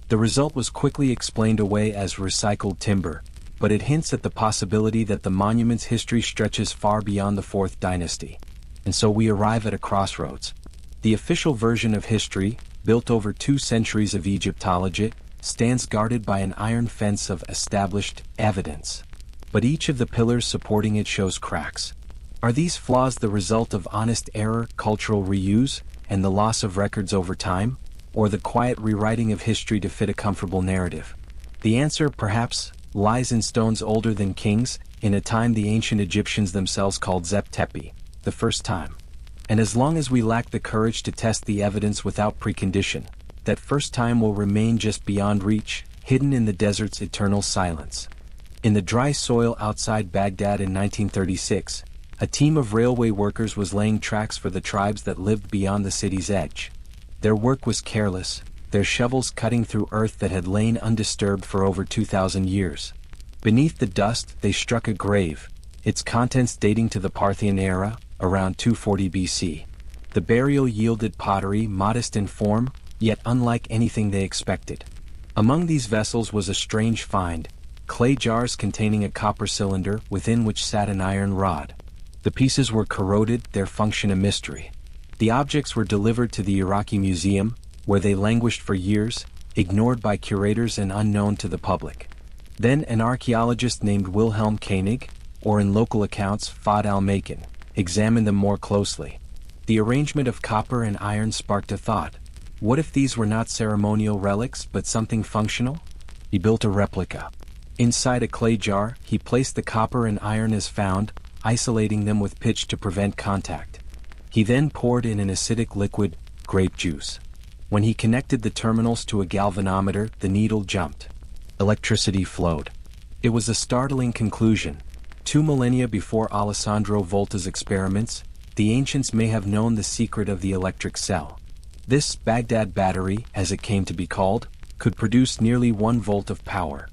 The result was quickly explained away as recycled timber, but it hints at the possibility that the monument's history stretches far beyond the 4th dynasty. And so we arrive at a crossroads. The official version of history, built over 2 centuries of Egyptology, stands guarded by an iron fence of established evidence. But each of the pillars supporting it shows cracks. Are these flaws the result of honest error, cultural reuse, and the loss of records over time, or the quiet rewriting of history to fit a comfortable narrative? The answer, perhaps, lies in stones older than kings, in a time the ancient Egyptians themselves called Zep Tepi, the first time. And as long as we lack the courage to test the evidence without precondition, that first time will remain just beyond reach, hidden in the desert's eternal silence. In the dry soil outside Baghdad in 1936, a team of railway workers was laying tracks for the tribes that lived beyond the city's edge. Their work was careless, their shovels cutting through earth that had lain undisturbed for over 2,000 years. Beneath the dust, they struck a grave, its contents dating to the Parthian era, around 240 BC. The burial yielded pottery modest in form, yet unlike anything they expected. Among these vessels was a strange find, clay jars containing a copper cylinder within which sat an iron rod. The pieces were corroded, their function a mystery. The objects were delivered to the Iraqi Museum, where they languished for years, ignored by curators and unknown to the public. Then an archaeologist named Wilhelm Koenig, or in local accounts Fahd al-Makin, examined them more closely. The arrangement of copper and iron sparked a thought. What if these were not ceremonial relics but something functional? He built a replica. Inside a clay jar, he placed the copper and iron as found, isolating them with pitch to prevent contact. He then poured in an acidic liquid, grape juice. When he connected the terminals to a galvanometer, the needle jumped. Electricity flowed. It was a startling conclusion. 2 millennia before Alessandro Volta's experiments, the ancients may have known the secret of the electric cell. This Baghdad battery, as it came to be called, could produce nearly 1 volt of power.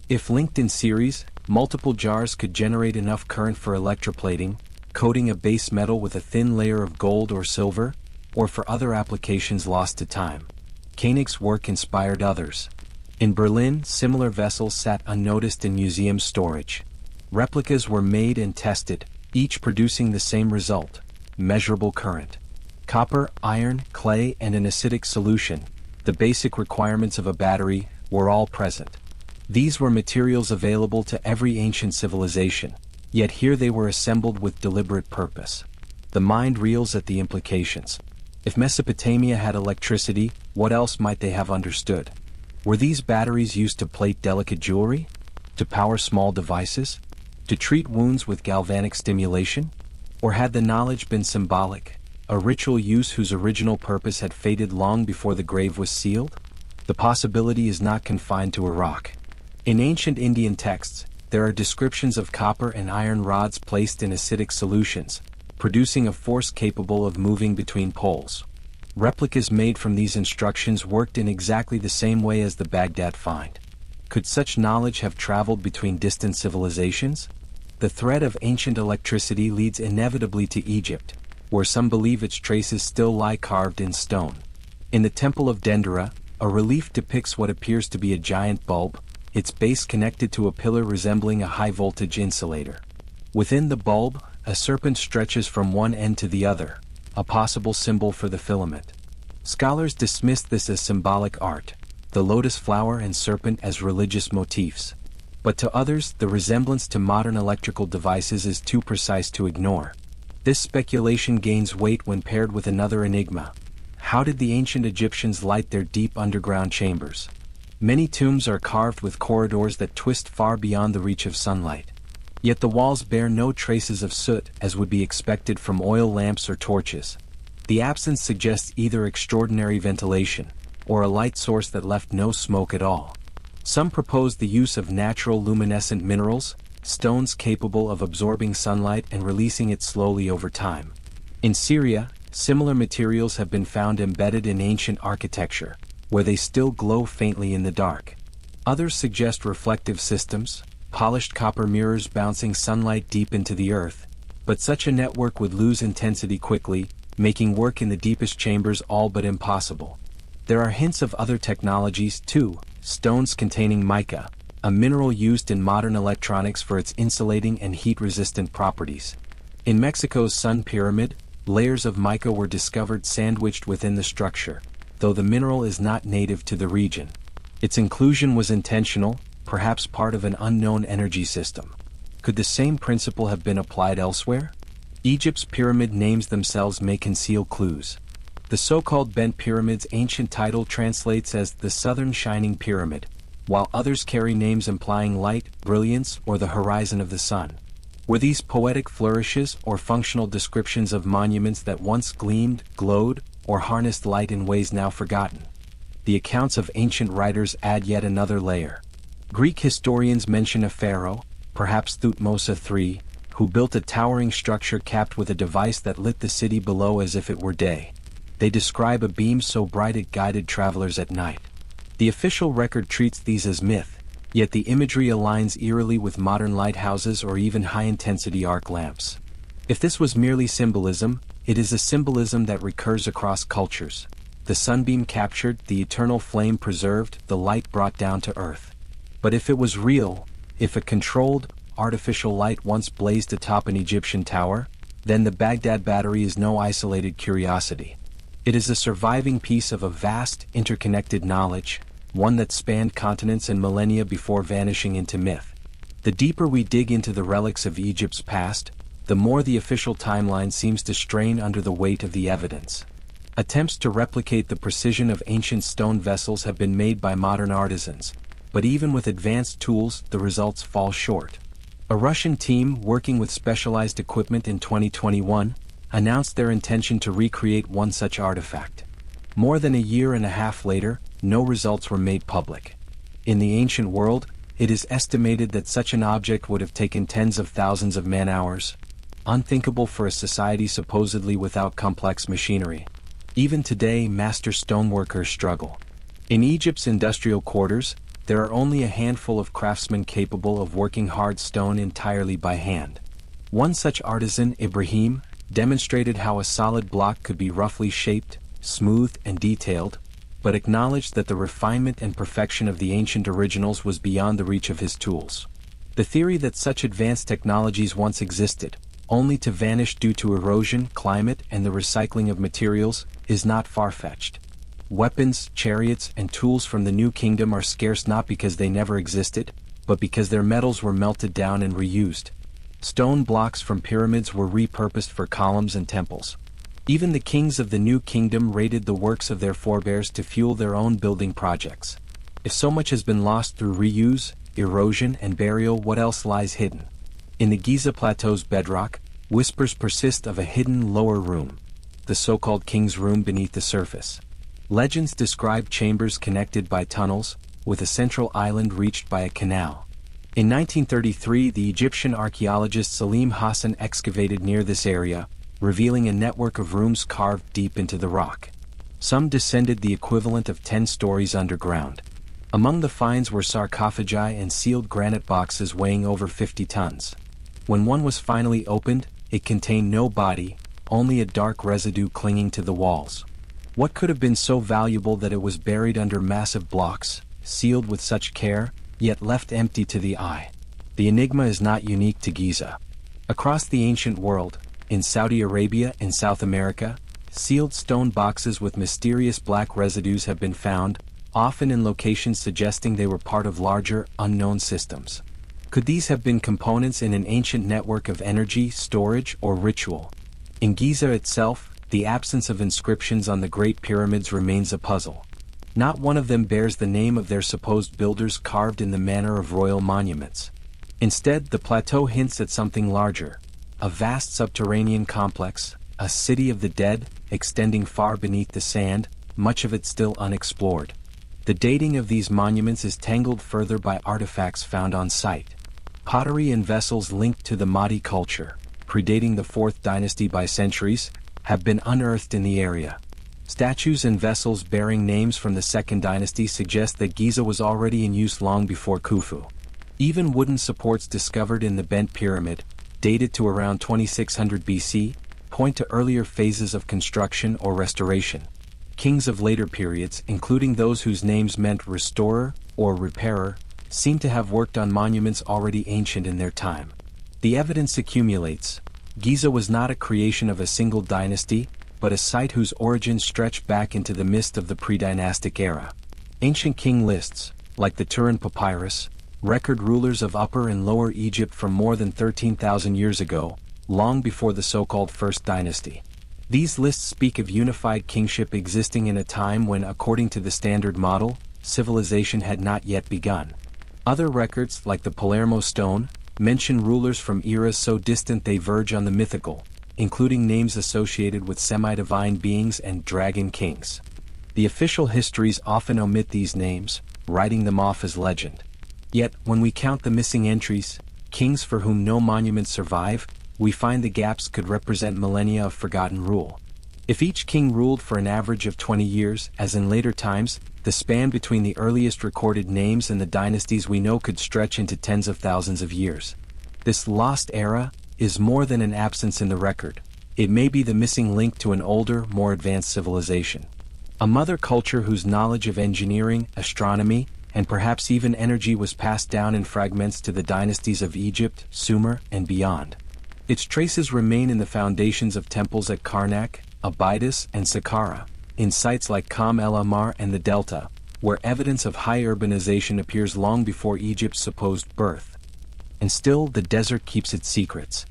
If linked in series, multiple jars could generate enough current for electroplating, coating a base metal with a thin layer of gold or silver, or for other applications lost to time. Koenig's work inspired others. In Berlin, similar vessels sat unnoticed in museum storage. Replicas were made and tested, each producing the same result: measurable current. Copper, iron, clay, and an acidic solution, the basic requirements of a battery, were all present. These were materials available to every ancient civilization, yet here they were assembled with deliberate purpose. The mind reels at the implications. If Mesopotamia had electricity, what else might they have understood? Were these batteries used to plate delicate jewelry? To power small devices? To treat wounds with galvanic stimulation? Or had the knowledge been symbolic, a ritual use whose original purpose had faded long before the grave was sealed? The possibility is not confined to Iraq. In ancient Indian texts, there are descriptions of copper and iron rods placed in acidic solutions, producing a force capable of moving between poles. Replicas made from these instructions worked in exactly the same way as the Baghdad find. Could such knowledge have traveled between distant civilizations? The thread of ancient electricity leads inevitably to Egypt, where some believe its traces still lie carved in stone. In the Temple of Dendera, a relief depicts what appears to be a giant bulb, its base connected to a pillar resembling a high-voltage insulator. Within the bulb, a serpent stretches from one end to the other, a possible symbol for the filament. Scholars dismiss this as symbolic art, the lotus flower and serpent as religious motifs. But to others, the resemblance to modern electrical devices is too precise to ignore. This speculation gains weight when paired with another enigma. How did the ancient Egyptians light their deep underground chambers? Many tombs are carved with corridors that twist far beyond the reach of sunlight. Yet the walls bear no traces of soot as would be expected from oil lamps or torches. The absence suggests either extraordinary ventilation, or a light source that left no smoke at all. Some propose the use of natural luminescent minerals, stones capable of absorbing sunlight and releasing it slowly over time. In Syria, similar materials have been found embedded in ancient architecture, where they still glow faintly in the dark. Others suggest reflective systems, polished copper mirrors bouncing sunlight deep into the earth, but such a network would lose intensity quickly, making work in the deepest chambers all but impossible. There are hints of other technologies too: stones containing mica, a mineral used in modern electronics for its insulating and heat-resistant properties. In Mexico's Sun Pyramid, layers of mica were discovered sandwiched within the structure, though the mineral is not native to the region. Its inclusion was intentional, perhaps part of an unknown energy system. Could the same principle have been applied elsewhere? Egypt's pyramid names themselves may conceal clues. The so-called Bent Pyramid's ancient title translates as the Southern Shining Pyramid, while others carry names implying light, brilliance, or the horizon of the sun. Were these poetic flourishes or functional descriptions of monuments that once gleamed, glowed, or harnessed light in ways now forgotten? The accounts of ancient writers add yet another layer. Greek historians mention a pharaoh, perhaps Thutmose III, who built a towering structure capped with a device that lit the city below as if it were day. They describe a beam so bright it guided travelers at night. The official record treats these as myth, yet the imagery aligns eerily with modern lighthouses or even high-intensity arc lamps. If this was merely symbolism, it is a symbolism that recurs across cultures. The sunbeam captured, the eternal flame preserved, the light brought down to earth. But if it was real, if a controlled, artificial light once blazed atop an Egyptian tower, then the Baghdad Battery is no isolated curiosity. It is a surviving piece of a vast, interconnected knowledge, one that spanned continents and millennia before vanishing into myth. The deeper we dig into the relics of Egypt's past, the more the official timeline seems to strain under the weight of the evidence. Attempts to replicate the precision of ancient stone vessels have been made by modern artisans, but even with advanced tools, the results fall short. A Russian team working with specialized equipment in 2021 announced their intention to recreate one such artifact. More than a year and a half later, no results were made public. In the ancient world, it is estimated that such an object would have taken tens of thousands of man-hours. Unthinkable for a society supposedly without complex machinery. Even today, master stoneworkers struggle. In Egypt's industrial quarters, there are only a handful of craftsmen capable of working hard stone entirely by hand. One such artisan, Ibrahim, demonstrated how a solid block could be roughly shaped, smoothed and detailed, but acknowledged that the refinement and perfection of the ancient originals was beyond the reach of his tools. The theory that such advanced technologies once existed, only to vanish due to erosion, climate, and the recycling of materials, is not far-fetched. Weapons, chariots, and tools from the New Kingdom are scarce not because they never existed, but because their metals were melted down and reused. Stone blocks from pyramids were repurposed for columns and temples. Even the kings of the New Kingdom raided the works of their forebears to fuel their own building projects. If so much has been lost through reuse, erosion, and burial, what else lies hidden? In the Giza Plateau's bedrock, whispers persist of a hidden lower room, the so-called King's Room beneath the surface. Legends describe chambers connected by tunnels, with a central island reached by a canal. In 1933, the Egyptian archaeologist Salim Hassan excavated near this area, revealing a network of rooms carved deep into the rock. Some descended the equivalent of 10 stories underground. Among the finds were sarcophagi and sealed granite boxes weighing over 50 tons. When one was finally opened, it contained no body, only a dark residue clinging to the walls. What could have been so valuable that it was buried under massive blocks, sealed with such care, yet left empty to the eye? The enigma is not unique to Giza. Across the ancient world, in Saudi Arabia and South America, sealed stone boxes with mysterious black residues have been found, often in locations suggesting they were part of larger, unknown systems. Could these have been components in an ancient network of energy, storage, or ritual? In Giza itself, the absence of inscriptions on the Great Pyramids remains a puzzle. Not one of them bears the name of their supposed builders carved in the manner of royal monuments. Instead, the plateau hints at something larger. A vast subterranean complex, a city of the dead, extending far beneath the sand, much of it still unexplored. The dating of these monuments is tangled further by artifacts found on site. Pottery and vessels linked to the Mahdi culture, predating the 4th dynasty by centuries, have been unearthed in the area. Statues and vessels bearing names from the 2nd dynasty suggest that Giza was already in use long before Khufu. Even wooden supports discovered in the Bent Pyramid, dated to around 2600 BC, point to earlier phases of construction or restoration. Kings of later periods, including those whose names meant restorer or repairer, seem to have worked on monuments already ancient in their time. The evidence accumulates. Giza was not a creation of a single dynasty, but a site whose origins stretch back into the mist of the pre-dynastic era. Ancient king lists, like the Turin Papyrus, record rulers of Upper and Lower Egypt from more than 13,000 years ago, long before the so-called First Dynasty. These lists speak of unified kingship existing in a time when, according to the Standard Model, civilization had not yet begun. Other records, like the Palermo Stone, mention rulers from eras so distant they verge on the mythical, including names associated with semi-divine beings and dragon kings. The official histories often omit these names, writing them off as legend. Yet, when we count the missing entries, kings for whom no monuments survive, we find the gaps could represent millennia of forgotten rule. If each king ruled for an average of 20 years, as in later times, the span between the earliest recorded names and the dynasties we know could stretch into tens of thousands of years. This lost era is more than an absence in the record. It may be the missing link to an older, more advanced civilization. A mother culture whose knowledge of engineering, astronomy, and perhaps even energy was passed down in fragments to the dynasties of Egypt, Sumer, and beyond. Its traces remain in the foundations of temples at Karnak, Abydos, and Saqqara, in sites like Qam el-Ahmar and the Delta, where evidence of high urbanization appears long before Egypt's supposed birth. And still, the desert keeps its secrets.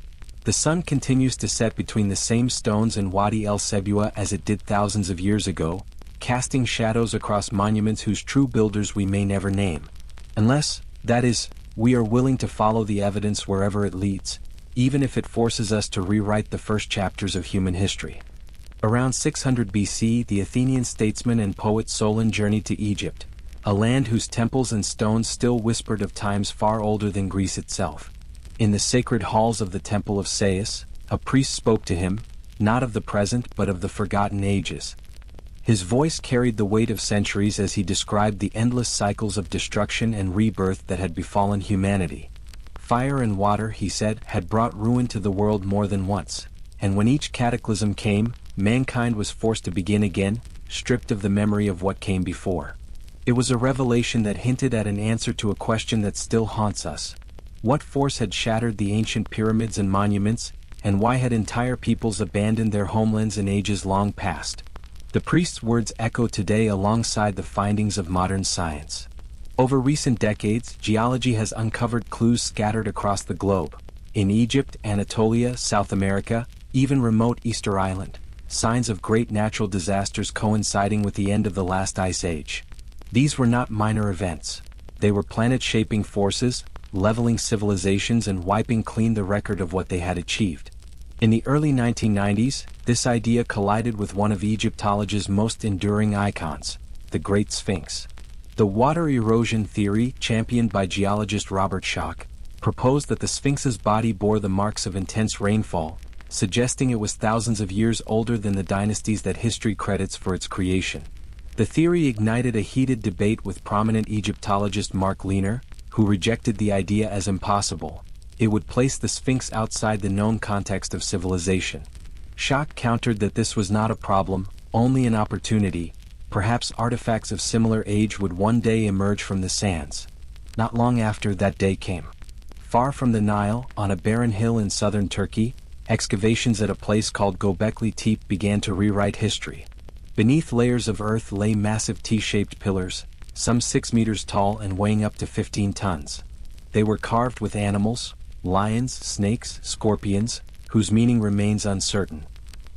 The sun continues to set between the same stones in Wadi el-Sebua as it did thousands of years ago, casting shadows across monuments whose true builders we may never name. Unless, that is, we are willing to follow the evidence wherever it leads, even if it forces us to rewrite the first chapters of human history. Around 600 BC, the Athenian statesman and poet Solon journeyed to Egypt, a land whose temples and stones still whispered of times far older than Greece itself. In the sacred halls of the Temple of Sais, a priest spoke to him, not of the present but of the forgotten ages. His voice carried the weight of centuries as he described the endless cycles of destruction and rebirth that had befallen humanity. Fire and water, he said, had brought ruin to the world more than once, and when each cataclysm came, mankind was forced to begin again, stripped of the memory of what came before. It was a revelation that hinted at an answer to a question that still haunts us. What force had shattered the ancient pyramids and monuments, and why had entire peoples abandoned their homelands in ages long past? The priest's words echo today alongside the findings of modern science. Over recent decades, geology has uncovered clues scattered across the globe. In Egypt, Anatolia, South America, even remote Easter Island, signs of great natural disasters coinciding with the end of the last ice age. These were not minor events. They were planet-shaping forces, leveling civilizations and wiping clean the record of what they had achieved. In the early 1990s, this idea collided with one of Egyptology's most enduring icons, the Great Sphinx. The water erosion theory, championed by geologist Robert Schoch, proposed that the Sphinx's body bore the marks of intense rainfall, suggesting it was thousands of years older than the dynasties that history credits for its creation. The theory ignited a heated debate with prominent Egyptologist Mark Lehner, who rejected the idea as impossible. It would place the Sphinx outside the known context of civilization. Schoch countered that this was not a problem, only an opportunity. Perhaps artifacts of similar age would one day emerge from the sands. Not long after that day came. Far from the Nile, on a barren hill in southern Turkey, excavations at a place called Göbekli Tepe began to rewrite history. Beneath layers of earth lay massive T-shaped pillars, some 6 meters tall and weighing up to 15 tons. They were carved with animals, lions, snakes, scorpions, whose meaning remains uncertain.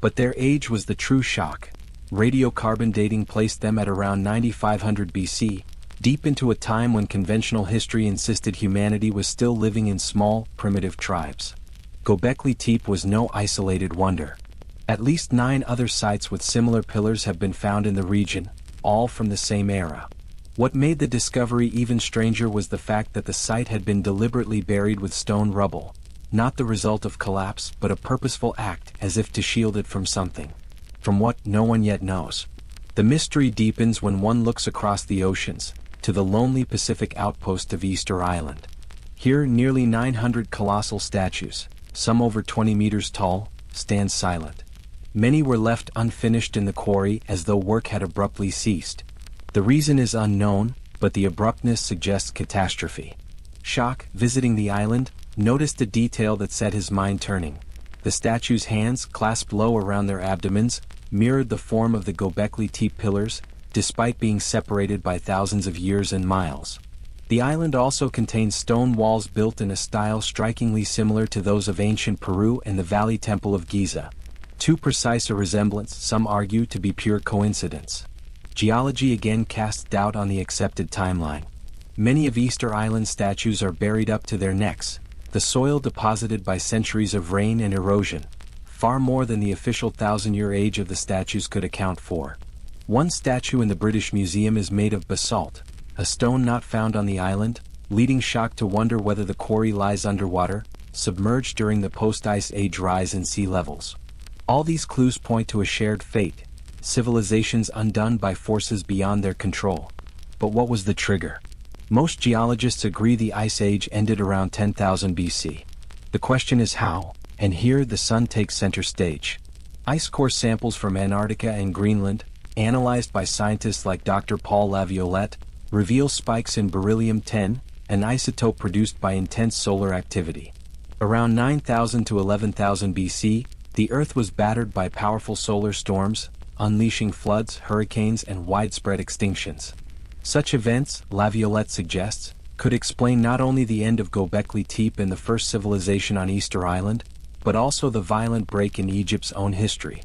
But their age was the true shock. Radiocarbon dating placed them at around 9500 BC, deep into a time when conventional history insisted humanity was still living in small, primitive tribes. Göbekli Tepe was no isolated wonder. At least 9 other sites with similar pillars have been found in the region, all from the same era. What made the discovery even stranger was the fact that the site had been deliberately buried with stone rubble, not the result of collapse but a purposeful act as if to shield it from something. From what no one yet knows. The mystery deepens when one looks across the oceans, to the lonely Pacific outpost of Easter Island. Here, nearly 900 colossal statues, some over 20 meters tall, stand silent. Many were left unfinished in the quarry as though work had abruptly ceased. The reason is unknown, but the abruptness suggests catastrophe. Schoch, visiting the island, noticed a detail that set his mind turning. The statues' hands, clasped low around their abdomens, mirrored the form of the Göbekli Tepe pillars, despite being separated by thousands of years and miles. The island also contains stone walls built in a style strikingly similar to those of ancient Peru and the Valley Temple of Giza. Too precise a resemblance, some argue, to be pure coincidence. Geology again casts doubt on the accepted timeline. Many of Easter Island statues are buried up to their necks, the soil deposited by centuries of rain and erosion, far more than the official 1,000-year age of the statues could account for. One statue in the British Museum is made of basalt, a stone not found on the island, leading Schoch to wonder whether the quarry lies underwater, submerged during the post-ice age rise in sea levels. All these clues point to a shared fate, civilizations undone by forces beyond their control. But what was the trigger? Most geologists agree the Ice Age ended around 10,000 BC. The question is how, and here the sun takes center stage. Ice core samples from Antarctica and Greenland, analyzed by scientists like Dr. Paul Laviolette, reveal spikes in beryllium-10, an isotope produced by intense solar activity. Around 9,000 to 11,000 BC, the Earth was battered by powerful solar storms, unleashing floods, hurricanes, and widespread extinctions. Such events, Laviolette suggests, could explain not only the end of Göbekli Tepe and the first civilization on Easter Island, but also the violent break in Egypt's own history.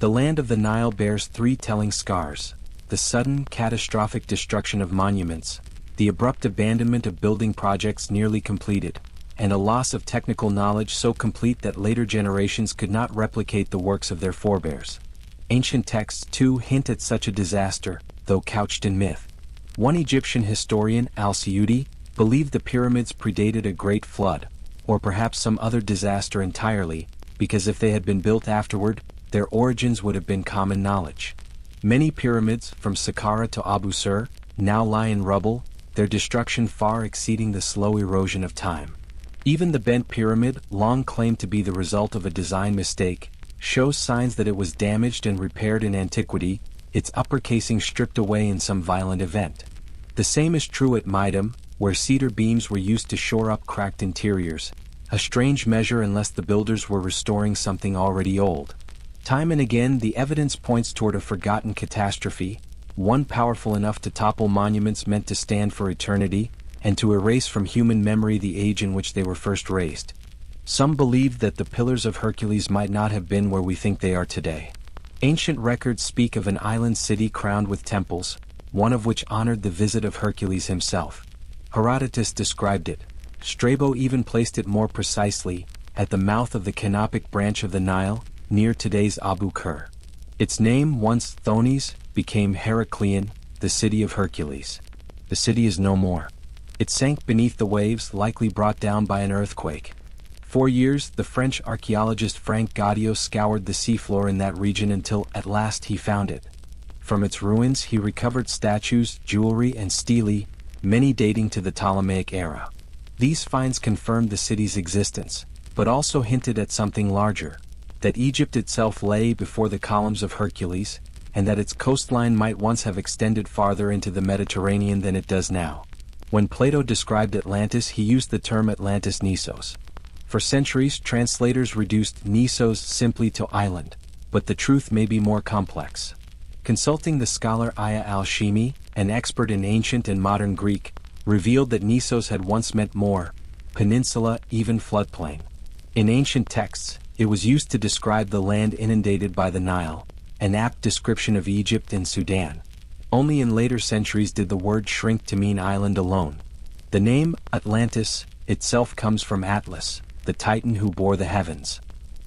The land of the Nile bears three telling scars: the sudden, catastrophic destruction of monuments, the abrupt abandonment of building projects nearly completed, and a loss of technical knowledge so complete that later generations could not replicate the works of their forebears. Ancient texts, too, hint at such a disaster, though couched in myth. One Egyptian historian, Al-Siyuti, believed the pyramids predated a great flood, or perhaps some other disaster entirely, because if they had been built afterward, their origins would have been common knowledge. Many pyramids, from Saqqara to Abu Sir, now lie in rubble, their destruction far exceeding the slow erosion of time. Even the bent pyramid, long claimed to be the result of a design mistake, shows signs that it was damaged and repaired in antiquity, its upper casing stripped away in some violent event. The same is true at Midam, where cedar beams were used to shore up cracked interiors, a strange measure unless the builders were restoring something already old. Time and again the evidence points toward a forgotten catastrophe, one powerful enough to topple monuments meant to stand for eternity, and to erase from human memory the age in which they were first raised. Some believed that the Pillars of Hercules might not have been where we think they are today. Ancient records speak of an island city crowned with temples, one of which honored the visit of Hercules himself. Herodotus described it. Strabo even placed it more precisely, at the mouth of the canopic branch of the Nile, near today's Abu Qir. Its name, once Thonis, became Heracleion, the city of Hercules. The city is no more. It sank beneath the waves, likely brought down by an earthquake. For years, the French archaeologist Frank Gaudiot scoured the seafloor in that region until at last he found it. From its ruins he recovered statues, jewelry, and stelae, many dating to the Ptolemaic era. These finds confirmed the city's existence, but also hinted at something larger, that Egypt itself lay before the columns of Hercules, and that its coastline might once have extended farther into the Mediterranean than it does now. When Plato described Atlantis, he used the term Atlantis Nisos. For centuries, translators reduced Nisos simply to island, but the truth may be more complex. Consulting the scholar Aya al-Shimi, an expert in ancient and modern Greek, revealed that Nisos had once meant more, peninsula, even floodplain. In ancient texts, it was used to describe the land inundated by the Nile, an apt description of Egypt and Sudan. Only in later centuries did the word shrink to mean island alone. The name, Atlantis, itself comes from Atlas, the titan who bore the heavens.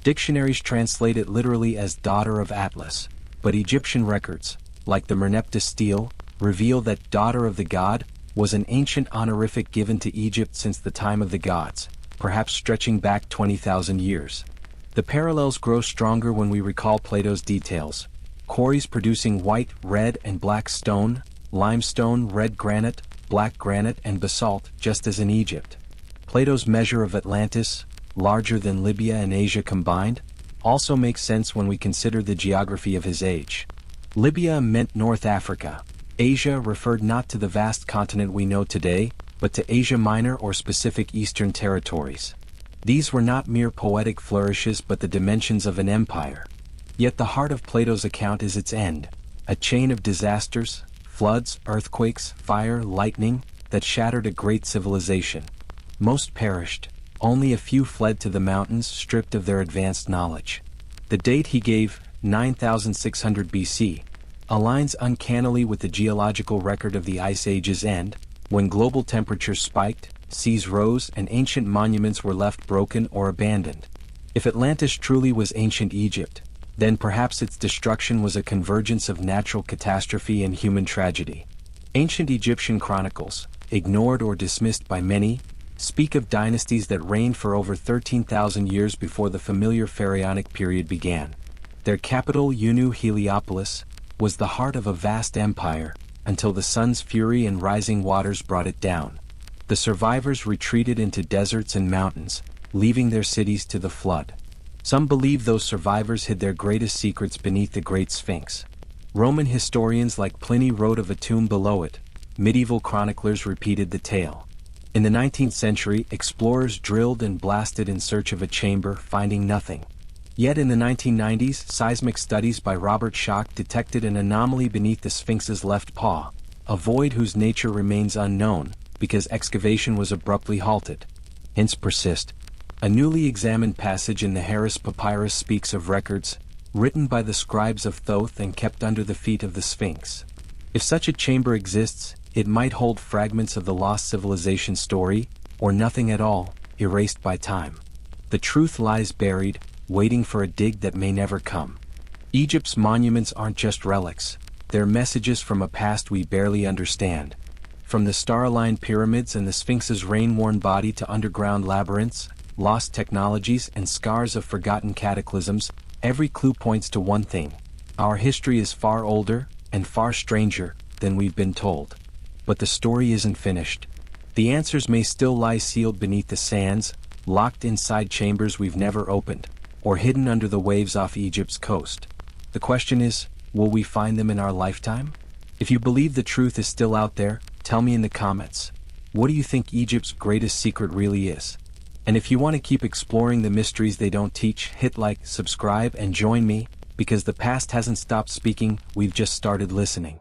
Dictionaries translate it literally as daughter of Atlas, but Egyptian records, like the Merneptah stele, reveal that daughter of the god was an ancient honorific given to Egypt since the time of the gods, perhaps stretching back 20,000 years. The parallels grow stronger when we recall Plato's details: quarries producing white, red, and black stone, limestone, red granite, black granite, and basalt, just as in Egypt. Plato's measure of Atlantis, larger than Libya and Asia combined, also makes sense when we consider the geography of his age. Libya meant North Africa. Asia referred not to the vast continent we know today, but to Asia Minor or specific eastern territories. These were not mere poetic flourishes but the dimensions of an empire. Yet the heart of Plato's account is its end, a chain of disasters, floods, earthquakes, fire, lightning, that shattered a great civilization. Most perished, only a few fled to the mountains stripped of their advanced knowledge. The date he gave, 9600 BC, aligns uncannily with the geological record of the Ice Age's end, when global temperatures spiked, seas rose, and ancient monuments were left broken or abandoned. If Atlantis truly was ancient Egypt, then perhaps its destruction was a convergence of natural catastrophe and human tragedy. Ancient Egyptian chronicles, ignored or dismissed by many, speak of dynasties that reigned for over 13,000 years before the familiar pharaonic period began. Their capital, Unu Heliopolis, was the heart of a vast empire, until the sun's fury and rising waters brought it down. The survivors retreated into deserts and mountains, leaving their cities to the flood. Some believe those survivors hid their greatest secrets beneath the Great Sphinx. Roman historians like Pliny wrote of a tomb below it. Medieval chroniclers repeated the tale. In the 19th century, explorers drilled and blasted in search of a chamber, finding nothing. Yet in the 1990s, seismic studies by Robert Schoch detected an anomaly beneath the Sphinx's left paw, a void whose nature remains unknown, because excavation was abruptly halted. Hints persist. A newly examined passage in the Harris Papyrus speaks of records, written by the scribes of Thoth and kept under the feet of the Sphinx. If such a chamber exists, it might hold fragments of the lost civilization story, or nothing at all, erased by time. The truth lies buried, waiting for a dig that may never come. Egypt's monuments aren't just relics, they're messages from a past we barely understand. From the star-aligned pyramids and the Sphinx's rain-worn body to underground labyrinths, lost technologies and scars of forgotten cataclysms, every clue points to one thing. Our history is far older, and far stranger, than we've been told. But the story isn't finished. The answers may still lie sealed beneath the sands, locked inside chambers we've never opened, or hidden under the waves off Egypt's coast. The question is, will we find them in our lifetime? If you believe the truth is still out there, tell me in the comments. What do you think Egypt's greatest secret really is? And if you want to keep exploring the mysteries they don't teach, hit like, subscribe, and join me, because the past hasn't stopped speaking, we've just started listening.